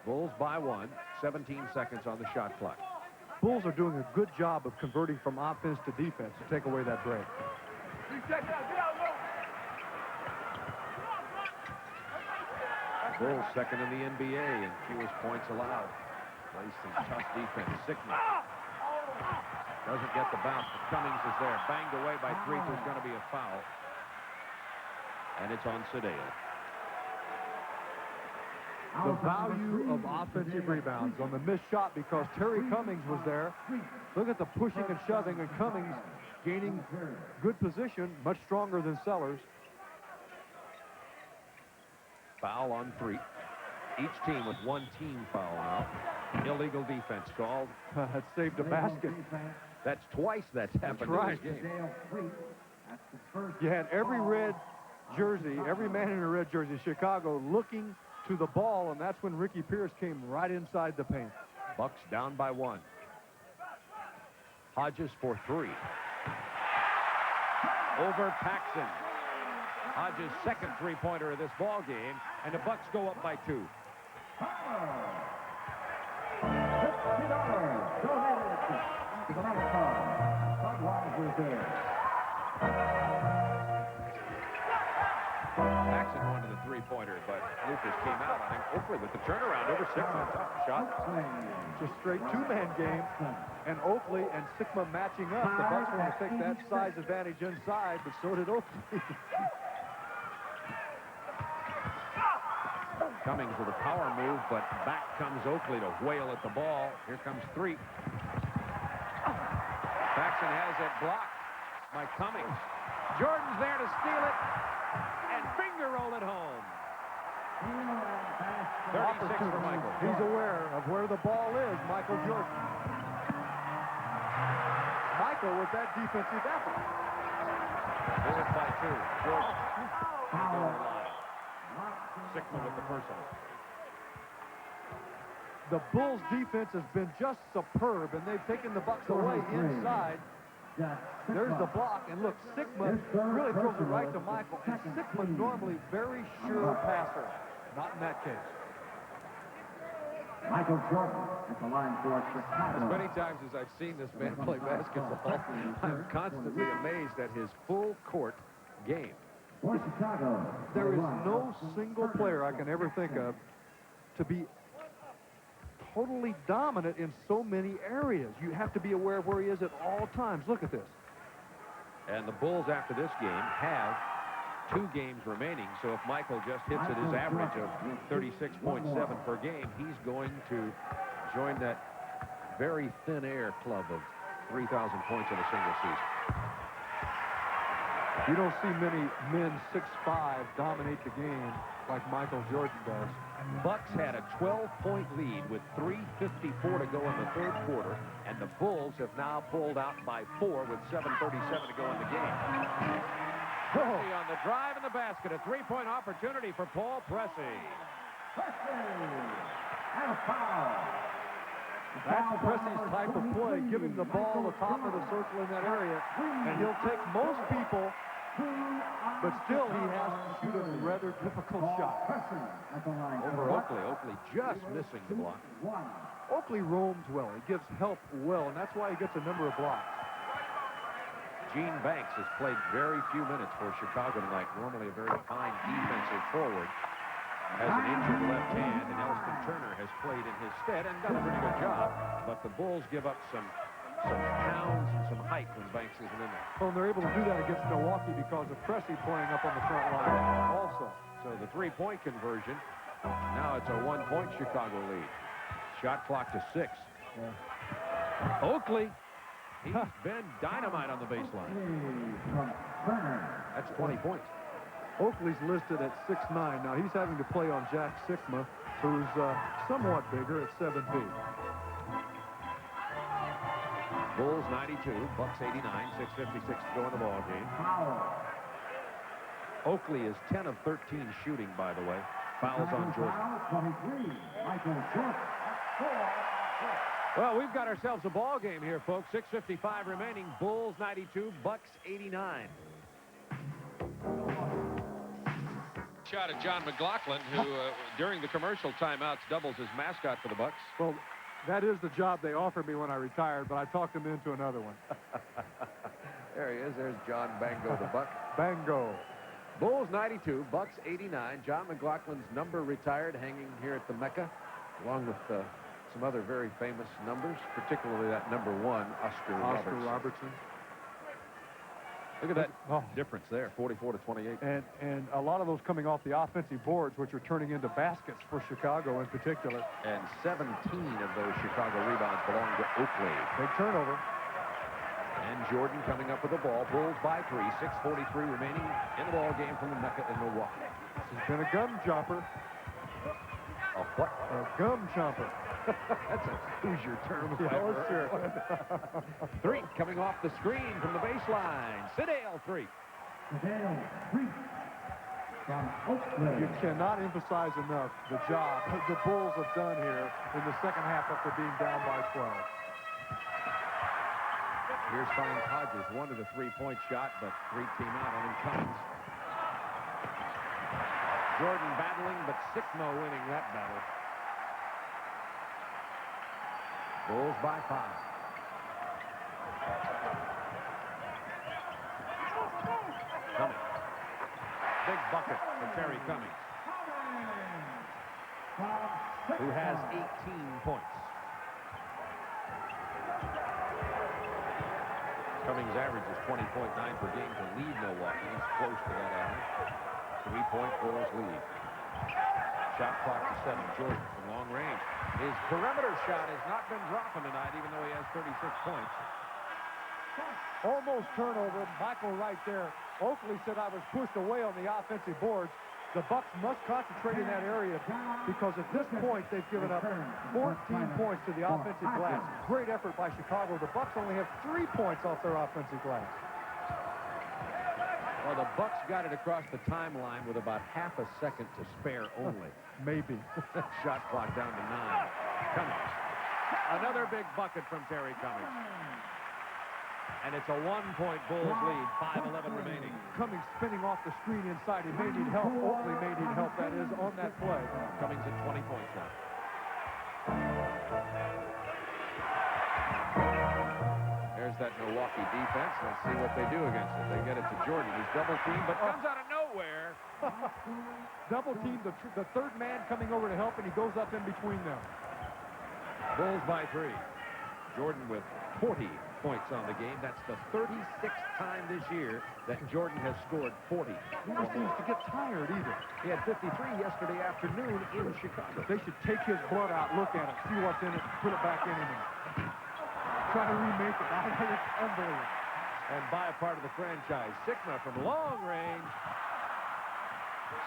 Bulls by 1, 17 seconds on the shot clock. Bulls are doing a good job of converting from offense to defense to take away that break. Bulls second in the NBA in fewest points allowed. Plays some tough defense. Sickman doesn't get the bounce, but Cummings is there. Banged away by 3. There's going to be a foul. And it's on Sedale. The value of offensive rebounds on the missed shot, because Terry Cummings was there. Look at the pushing and shoving, and Cummings gaining good position, much stronger than Sellers. Foul on 3. Each team with 1 team foul now. Illegal defense called. That saved a basket. That's twice that's happened in this game. You had every red jersey, every man in a red jersey in Chicago looking to the ball, and that's when Ricky Pierce came right inside the paint. Bucks down by 1. Hodges for 3. Over Paxson. Hodges' second three-pointer of this ball game, and the Bucks go up by 2. Paxson wanted the three-pointer, but Lucas came out on him. Oakley with the turnaround over Sigma. Tough shot. It's a straight two-man game, and Oakley and Sigma matching up. The Bucks want to take that size advantage inside, but so did Oakley. Cummings with a power move, but back comes Oakley to whale at the ball. Here comes 3. Paxson has it blocked by Cummings. Jordan's there to steal it and finger roll it home. 36 for Michael. He's aware of where the ball is, Michael Jordan. Michael with that defensive effort. Bulls by 2. Jordan. Sigma with the personal. The Bulls' defense has been just superb, and they've taken the Bucks away inside. There's the block, and look, Sigma really throws it right to Michael. And Sigma normally very sure passer. Not in that case. Michael Jordan at the line for Chicago. As many times as I've seen this man play basketball, I'm constantly amazed at his full court game. For Chicago. There is no single player I can ever think of to be totally dominant in so many areas. You have to be aware of where he is at all times. Look at this. And the Bulls, after this game, have 2 games remaining. So if Michael just hits at his average of 36.7 per game, he's going to join that very thin air club of 3,000 points in a single season. You don't see many men 6'5" dominate the game like Michael Jordan does. Bucks had a 12-point lead with 3:54 to go in the third quarter, and the Bulls have now pulled out by 4 with 7:37 to go in the game. Pressey on the drive and the basket. A 3-point opportunity for Paul Pressey. And a foul. That's Pressey's type of play. Give him the ball the top of the circle in that area, and he'll take most people, but still he has to shoot a rather difficult shot. Over Oakley. Oakley just missing the block. Oakley roams well. He gives help well, and that's why he gets a number of blocks. Gene Banks has played very few minutes for Chicago tonight. Normally a very fine defensive forward. Has an injured left hand, and Elston Turner has played in his stead and done a pretty good job. But the Bulls give up some pounds and some height when Banks isn't in there. Well, and they're able to do that against Milwaukee because of Pressey playing up on the front line also. So the 3-point conversion, now it's a 1-point Chicago lead. Shot clock to 6. Yeah. Oakley, he's been dynamite on the baseline. That's 20 points. Oakley's listed at 6'9". Now he's having to play on Jack Sigma, who's somewhat bigger at 7 feet. Bulls 92, Bucks 89, 6:56 to go in the ball game. Oakley is 10 of 13 shooting, by the way. Fouls on Jordan. 23, Michael Jordan. Well, we've got ourselves a ball game here, folks. 6:55 remaining. Bulls 92, Bucks 89. Shot at John McLaughlin, who during the commercial timeouts doubles as mascot for the Bucks. Well, that is the job they offered me when I retired, but I talked him into another one. There he is. There's John Bango, the Buck. Bango. Bulls 92, Bucks 89. John McLaughlin's number retired, hanging here at the MECCA, along with some other very famous numbers, particularly that number 1, Oscar Robertson. Look at that difference there, 44 to 28. And a lot of those coming off the offensive boards, which are turning into baskets for Chicago in particular. And 17 of those Chicago rebounds belong to Oakley. Big turnover. And Jordan coming up with the ball. Bulls by 3, 6:43 remaining in the ball game from the MECCA in Milwaukee. This has been a gum chomper. A what? A gum chomper. That's a Hoosier term. Yeah, sure. 3 coming off the screen from the baseline. Sidale 3. Sidale 3. From Oakland. You cannot emphasize enough the job the Bulls have done here in the second half after being down by 12. Here's finds Hodges, wanted a 3-point shot, but 3 came out on him. Cummings. Jordan battling, but Sikma winning that battle. Bulls by 5. Cummings. Big bucket for Terry Cummings, who has 18 points. Cummings averages 20.9 per game to lead Milwaukee. He's close to that average. 3-point Bulls lead. Shot clock to 7. Jordan from long range. His perimeter shot has not been dropping tonight, even though he has 36 points. Almost turnover. Michael right there. Oakley said I was pushed away on the offensive boards. The Bucks must concentrate in that area because at this point they've given up 14 points to the offensive glass. Great effort by Chicago. The Bucks only have 3 points off their offensive glass. Well, the Bucks got it across the timeline with about half a second to spare only. Maybe. Shot clock down to 9. Cummings. Another big bucket from Terry Cummings. And it's a 1-point Bulls lead, 5:11 remaining. Cummings spinning off the screen inside. He may need help. Oakley may need help, that is, on that play. Cummings at 20 points now. There's that Milwaukee defense. Let's see what they do against it. They get it to Jordan. He's double teamed, but comes out of nowhere. Double teamed, the third man coming over to help, and he goes up in between them. Bulls by 3. Jordan with 40 points on the game. That's the 36th time this year that Jordan has scored 40. He never seems to get tired either. He had 53 yesterday afternoon in Chicago. They should take his blood out, look at it, see what's in it, put it back in him. Try to remake it. I think it's unbelievable. And by a part of the franchise, Sikma from long range.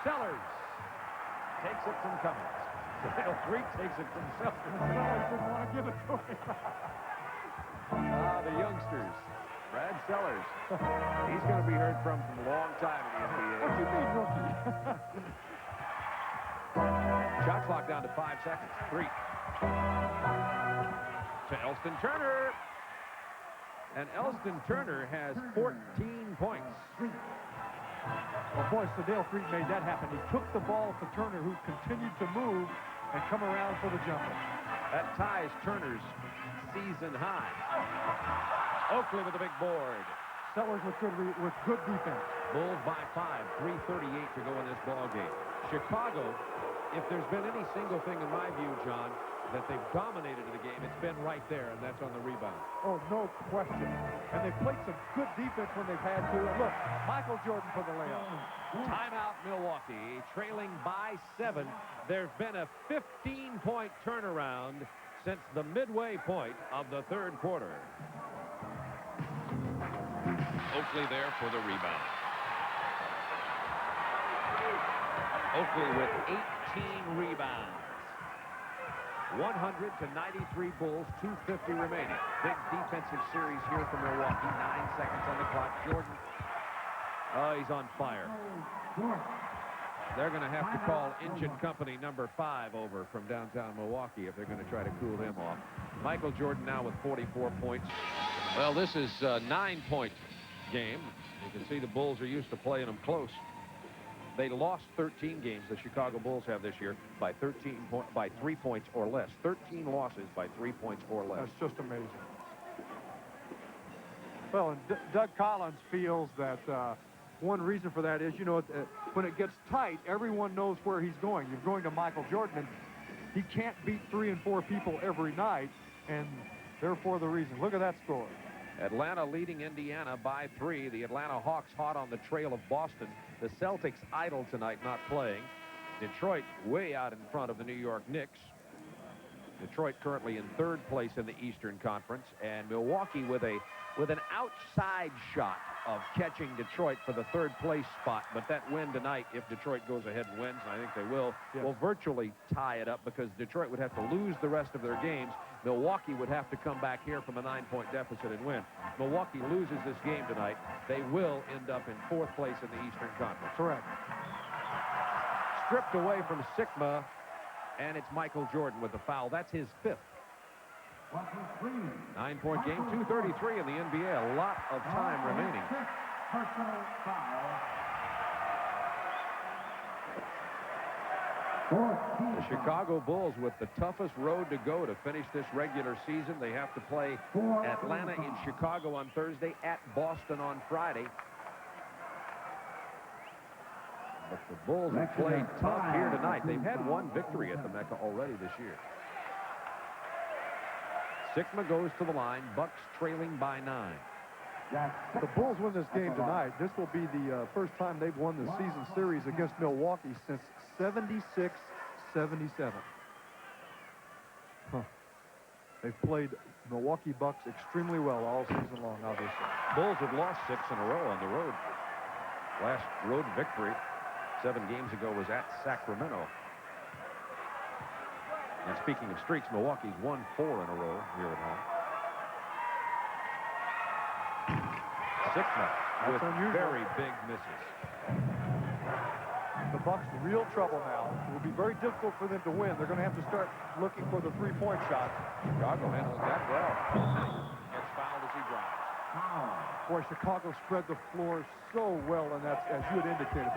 Sellers takes it from Cummings. Well, 3 takes it from Sellers. Sellers didn't want to give it to him. The youngsters. Brad Sellers. He's going to be heard from a long time in the NBA. What do you mean, rookie? Shot clock down to 5 seconds. 3. To Elston Turner. And Elston Turner has 14 points. Well, boy, Sidale Freet made that happen. He took the ball to Turner, who continued to move and come around for the jumper. That ties Turner's season high. Oakley with a big board. Sellers with good defense. Bulls by 5, 3:38 to go in this ball game. Chicago, if there's been any single thing in my view, John, that they've dominated in the game, it's been right there, and that's on the rebound. Oh, no question. And they've played some good defense when they've had to. And look, Michael Jordan for the layup. Timeout, Milwaukee, trailing by 7. There's been a 15-point turnaround since the midway point of the third quarter. Oakley there for the rebound. Oakley with 18 rebounds. 100 to 93 Bulls, 2:50 remaining. Big defensive series here for Milwaukee. 9 seconds on the clock. Jordan, oh, he's on fire. They're going to have to call engine company number 5 over from downtown Milwaukee if they're going to try to cool him off. Michael Jordan now with 44 points. Well, this is a 9-point game. You can see the Bulls are used to playing them close. They lost 13 games, the Chicago Bulls have this year, by 3 points or less. 13 losses by 3 points or less. That's just amazing. Well, and Doug Collins feels that one reason for that is, you know, when it gets tight, everyone knows where he's going. You're going to Michael Jordan, and he can't beat 3 and 4 people every night, and therefore the reason. Look at that score. Atlanta leading Indiana by 3. The Atlanta Hawks hot on the trail of Boston. The Celtics idle tonight, not playing. Detroit way out in front of the New York Knicks. Detroit currently in 3rd place in the Eastern Conference, and Milwaukee with an outside shot of catching Detroit for the 3rd place spot. But that win tonight, if Detroit goes ahead and wins, and I think they will virtually tie it up, because Detroit would have to lose the rest of their games. Milwaukee would have to come back here from a 9-point deficit and win. Milwaukee loses this game tonight, they will end up in 4th place in the Eastern Conference. Correct. Stripped away from Sigma, and it's Michael Jordan with the foul. That's his 5th. 9-point game, 2:33 in the NBA. A lot of time remaining. The Chicago Bulls with the toughest road to go to finish this regular season. They have to play Atlanta in Chicago on Thursday, at Boston on Friday. But the Bulls have played tough here tonight. They've had 1 victory at the Mecca already this year. Sigma goes to the line. Bucks trailing by 9. The Bulls win this game tonight. This will be the first time they've won the season series against Milwaukee since 76-77. They've played Milwaukee Bucks extremely well all season long, obviously. Bulls have lost 6 in a row on the road. Last road victory 7 games ago was at Sacramento. And speaking of streaks, Milwaukee's won 4 in a row here at home. Sigma with very big misses. The Bucks in real trouble now. It will be very difficult for them to win. They're going to have to start looking for the 3-point shot. Chicago handles that well. Gets fouled as he drives. Boy, Chicago spread the floor so well, and that's, as you had indicated,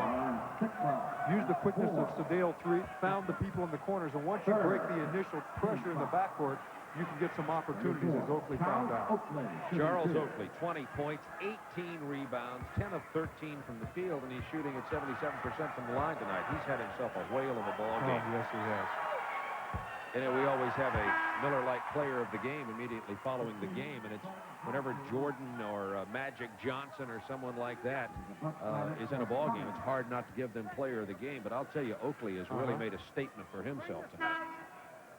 used the quickness of Sedale 3, found the people in the corners, and once you break the initial pressure in the backcourt, you can get some opportunities, as Oakley found out. Charles Oakley, 20 points, 18 rebounds, 10 of 13 from the field, and he's shooting at 77% from the line tonight. He's had himself a whale of a ball game. Oh, yes, he has. And we always have a Miller-Lite player of the game immediately following the game, and it's whenever Jordan or Magic Johnson or someone like that is in a ball game, it's hard not to give them player of the game. But I'll tell you, Oakley has really made a statement for himself tonight.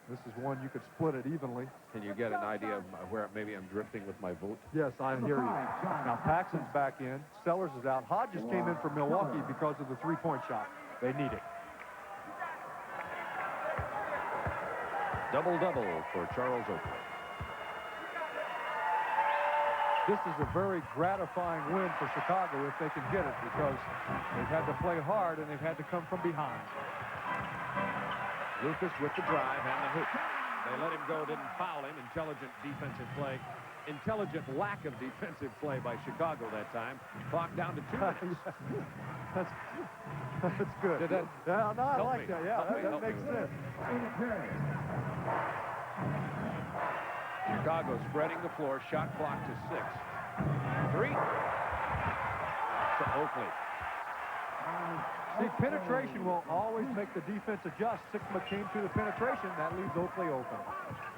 This is one you could split it evenly. Can you get an idea of where maybe I'm drifting with my vote? Yes, I hear you. Now, Paxson's back in. Sellers is out. Hodges came in for Milwaukee because of the 3-point shot. They need it. Double-double for Charles Oakley. This is a very gratifying win for Chicago if they can get it, because they've had to play hard and they've had to come from behind. Lucas with the drive and the hoop. They let him go, didn't foul him. Intelligent defensive play. Intelligent lack of defensive play by Chicago that time. Clock down to 2 minutes. That's good. Did that yeah, no, I like me. that. Yeah, that makes sense. Chicago spreading the floor. Shot clock to 6. 3 to Oakley. See, penetration will always make the defense adjust. Sigma came to the penetration. That leaves Oakley open.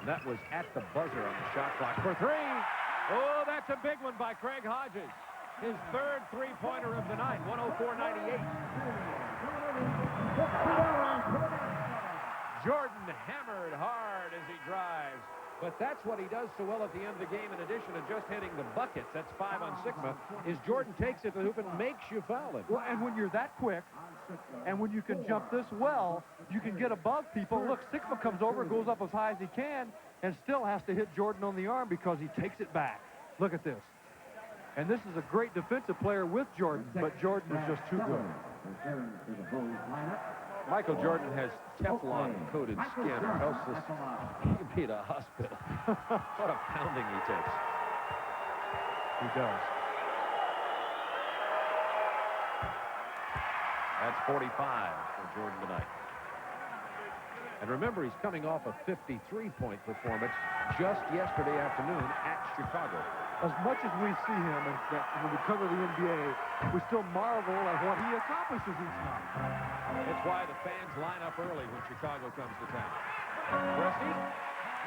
That was at the buzzer on the shot clock for 3. Oh, that's a big one by Craig Hodges. His 3rd 3-pointer of the night, 104.98. Jordan hammered hard as he drives. But that's what he does so well at the end of the game, in addition to just hitting the buckets. That's 5 on Sigma, is Jordan takes it to the hoop and makes you foul him. Well, and when you're that quick, and when you can jump this well, you can get above people. Look, Sigma comes over, goes up as high as he can, and still has to hit Jordan on the arm because he takes it back. Look at this. And this is a great defensive player with Jordan, but Jordan is just too good. Return to the Bulls lineup. Michael Jordan has Teflon-coated skin, or else this he'd be at a hospital. What a pounding he takes. He does. That's 45 for Jordan tonight. And remember, he's coming off a 53-point performance just yesterday afternoon at Chicago. As much as we see him and when we cover the NBA, we still marvel at what he accomplishes each night. That's why the fans line up early when Chicago comes to town. Pressy,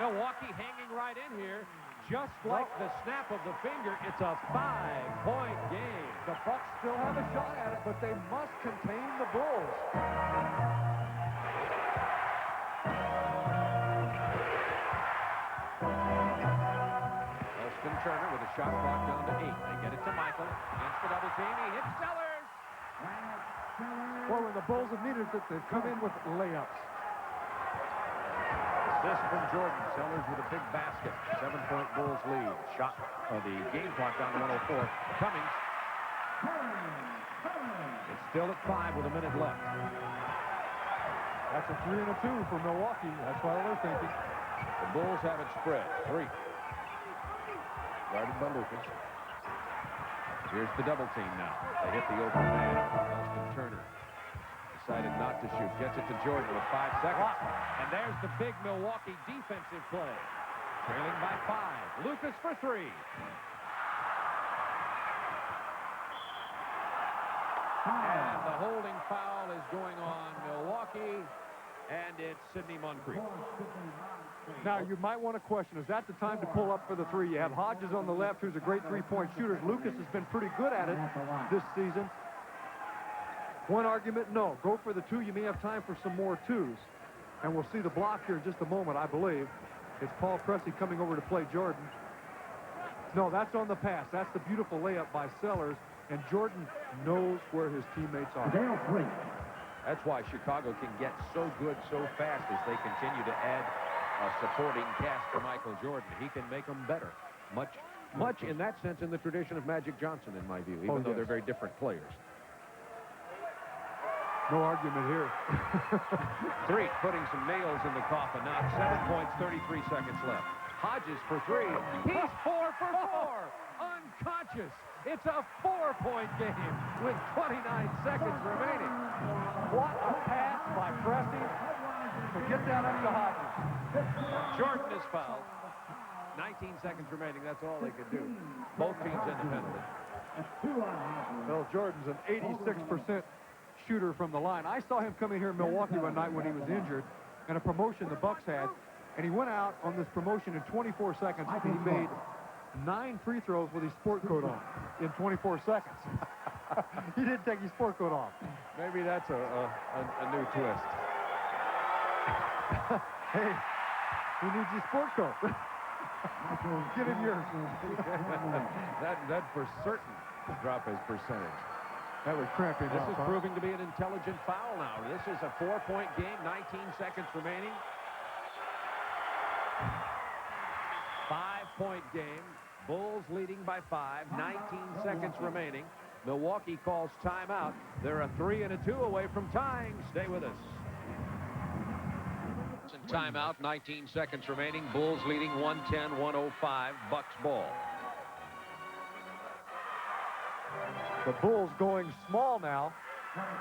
Milwaukee hanging right in here. Just like the snap of the finger, it's a 5-point game. The Bucks still have a shot at it, but they must contain the Bulls. Turner with a shot clock down to 8. They get it to Michael against the double team. He hits Sellers. Well, when the Bulls have needed it, they've come in with layups. Assist from Jordan. Sellers with a big basket. 7-point Bulls lead. Shot of the game clock down to 104. Cummings. It's still at 5 with a minute left. That's a 3 and a 2 for Milwaukee. That's what they're thinking. The Bulls have it spread. 3. Guarded by Lucas. Here's the double team now. They hit the open man. Elston Turner decided not to shoot. Gets it to Jordan with 5 seconds. And there's the big Milwaukee defensive play. Trailing by 5. Lucas for 3. And the holding foul is going on Milwaukee. And it's Sidney Moncrief. Now, you might want to question, is that the time to pull up for the 3? You have Hodges on the left, who's a great three-point shooter. Lucas has been pretty good at it this season. One argument, no. Go for the 2. You may have time for some more 2s. And we'll see the block here in just a moment, I believe. It's Paul Pressy coming over to play Jordan. No, that's on the pass. That's the beautiful layup by Sellers. And Jordan knows where his teammates are. That's why Chicago can get so good so fast as they continue to add a supporting cast for Michael Jordan. He can make them better. Much in that sense in the tradition of Magic Johnson, in my view, even though they're very different players. No argument here. 3, putting some nails in the coffin. Now 7 points, 33 seconds left. Hodges for 3. He's 4 for 4. Unconscious. It's a 4-point game with 29 seconds remaining. What a pass by Pressy to get that up to Hodges. Jordan is fouled. 19 seconds remaining. That's all they could do. Both teams in the penalty. Well, Jordan's an 86% shooter from the line. I saw him come in here in Milwaukee one night when he was injured and a promotion the Bucks had, and he went out on this promotion in 24 seconds and he made 9 free throws with his sport coat on in 24 seconds. He didn't take his sport coat off. Maybe that's a new twist. Hey, he needs his sport coat. Give him yours. that for certain will drop his percentage. That would cramp him This up, is proving to be an intelligent foul now. This is a 4-point game, 19 seconds remaining. 5-point game. Bulls leading by 5, 19 seconds remaining. Milwaukee calls timeout. They're a 3 and a 2 away from tying. Stay with us. Timeout, 19 seconds remaining. Bulls leading 110-105. Bucks ball. The Bulls going small now. Coming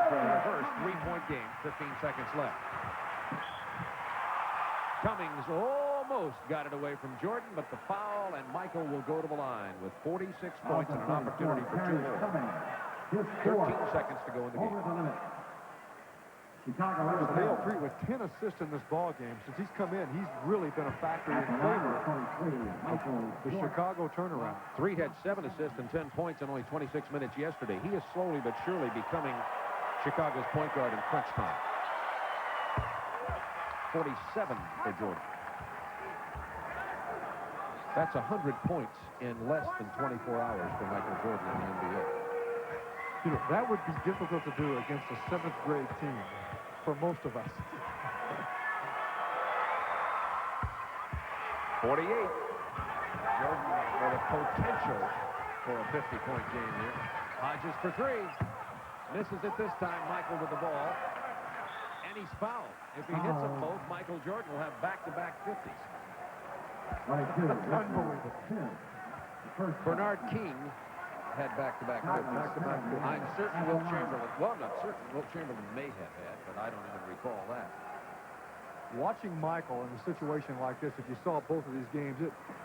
for the reverse 3-point game. 15 seconds left. Cummings almost got it away from Jordan, but the foul, and Michael will go to the line with 46 points and an opportunity for 2 more. 13 seconds to go in the game. Dale Free with 10 assists in this ball game. Since he's come in, he's really been a factor in favor of the Chicago turnaround. Free had 7 assists and 10 points in only 26 minutes yesterday. He is slowly but surely becoming Chicago's point guard in crunch time. 47 for Jordan. That's 100 points in less than 24 hours for Michael Jordan in the NBA. You know, that would be difficult to do against a 7th grade team for most of us. 48. Jordan with a potential for a 50-point game here. Hodges for three. Misses it this time. Michael with the ball. And he's fouled. If he hits them both, Michael Jordan will have back-to-back 50s. Unbelievable. Bernard King had back-to-back 50s. I'm certain Wilt Chamberlain, well, I'm not certain. Wilt Chamberlain may have had, but I don't even recall that. Watching Michael in a situation like this, if you saw both of these games,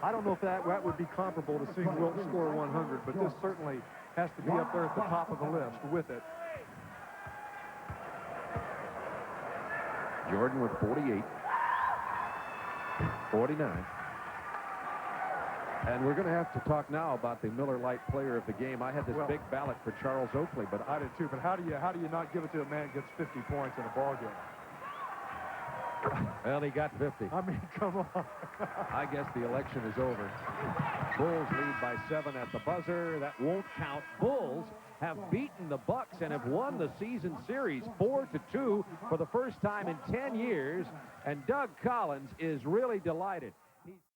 I don't know if that would be comparable to seeing Wilt score 100, but this certainly has to be up there at the top of the list with it. Jordan with 48. 49. And we're going to have to talk now about the Miller Lite player of the game. I had this big ballot for Charles Oakley, but I did too. But how do you not give it to a man who gets 50 points in a ball game? Well, he got 50. I mean, come on. I guess the election is over. Bulls lead by 7 at the buzzer. That won't count. Bulls have beaten the Bucks and have won the season series 4-2 for the first time in 10 years. And Doug Collins is really delighted.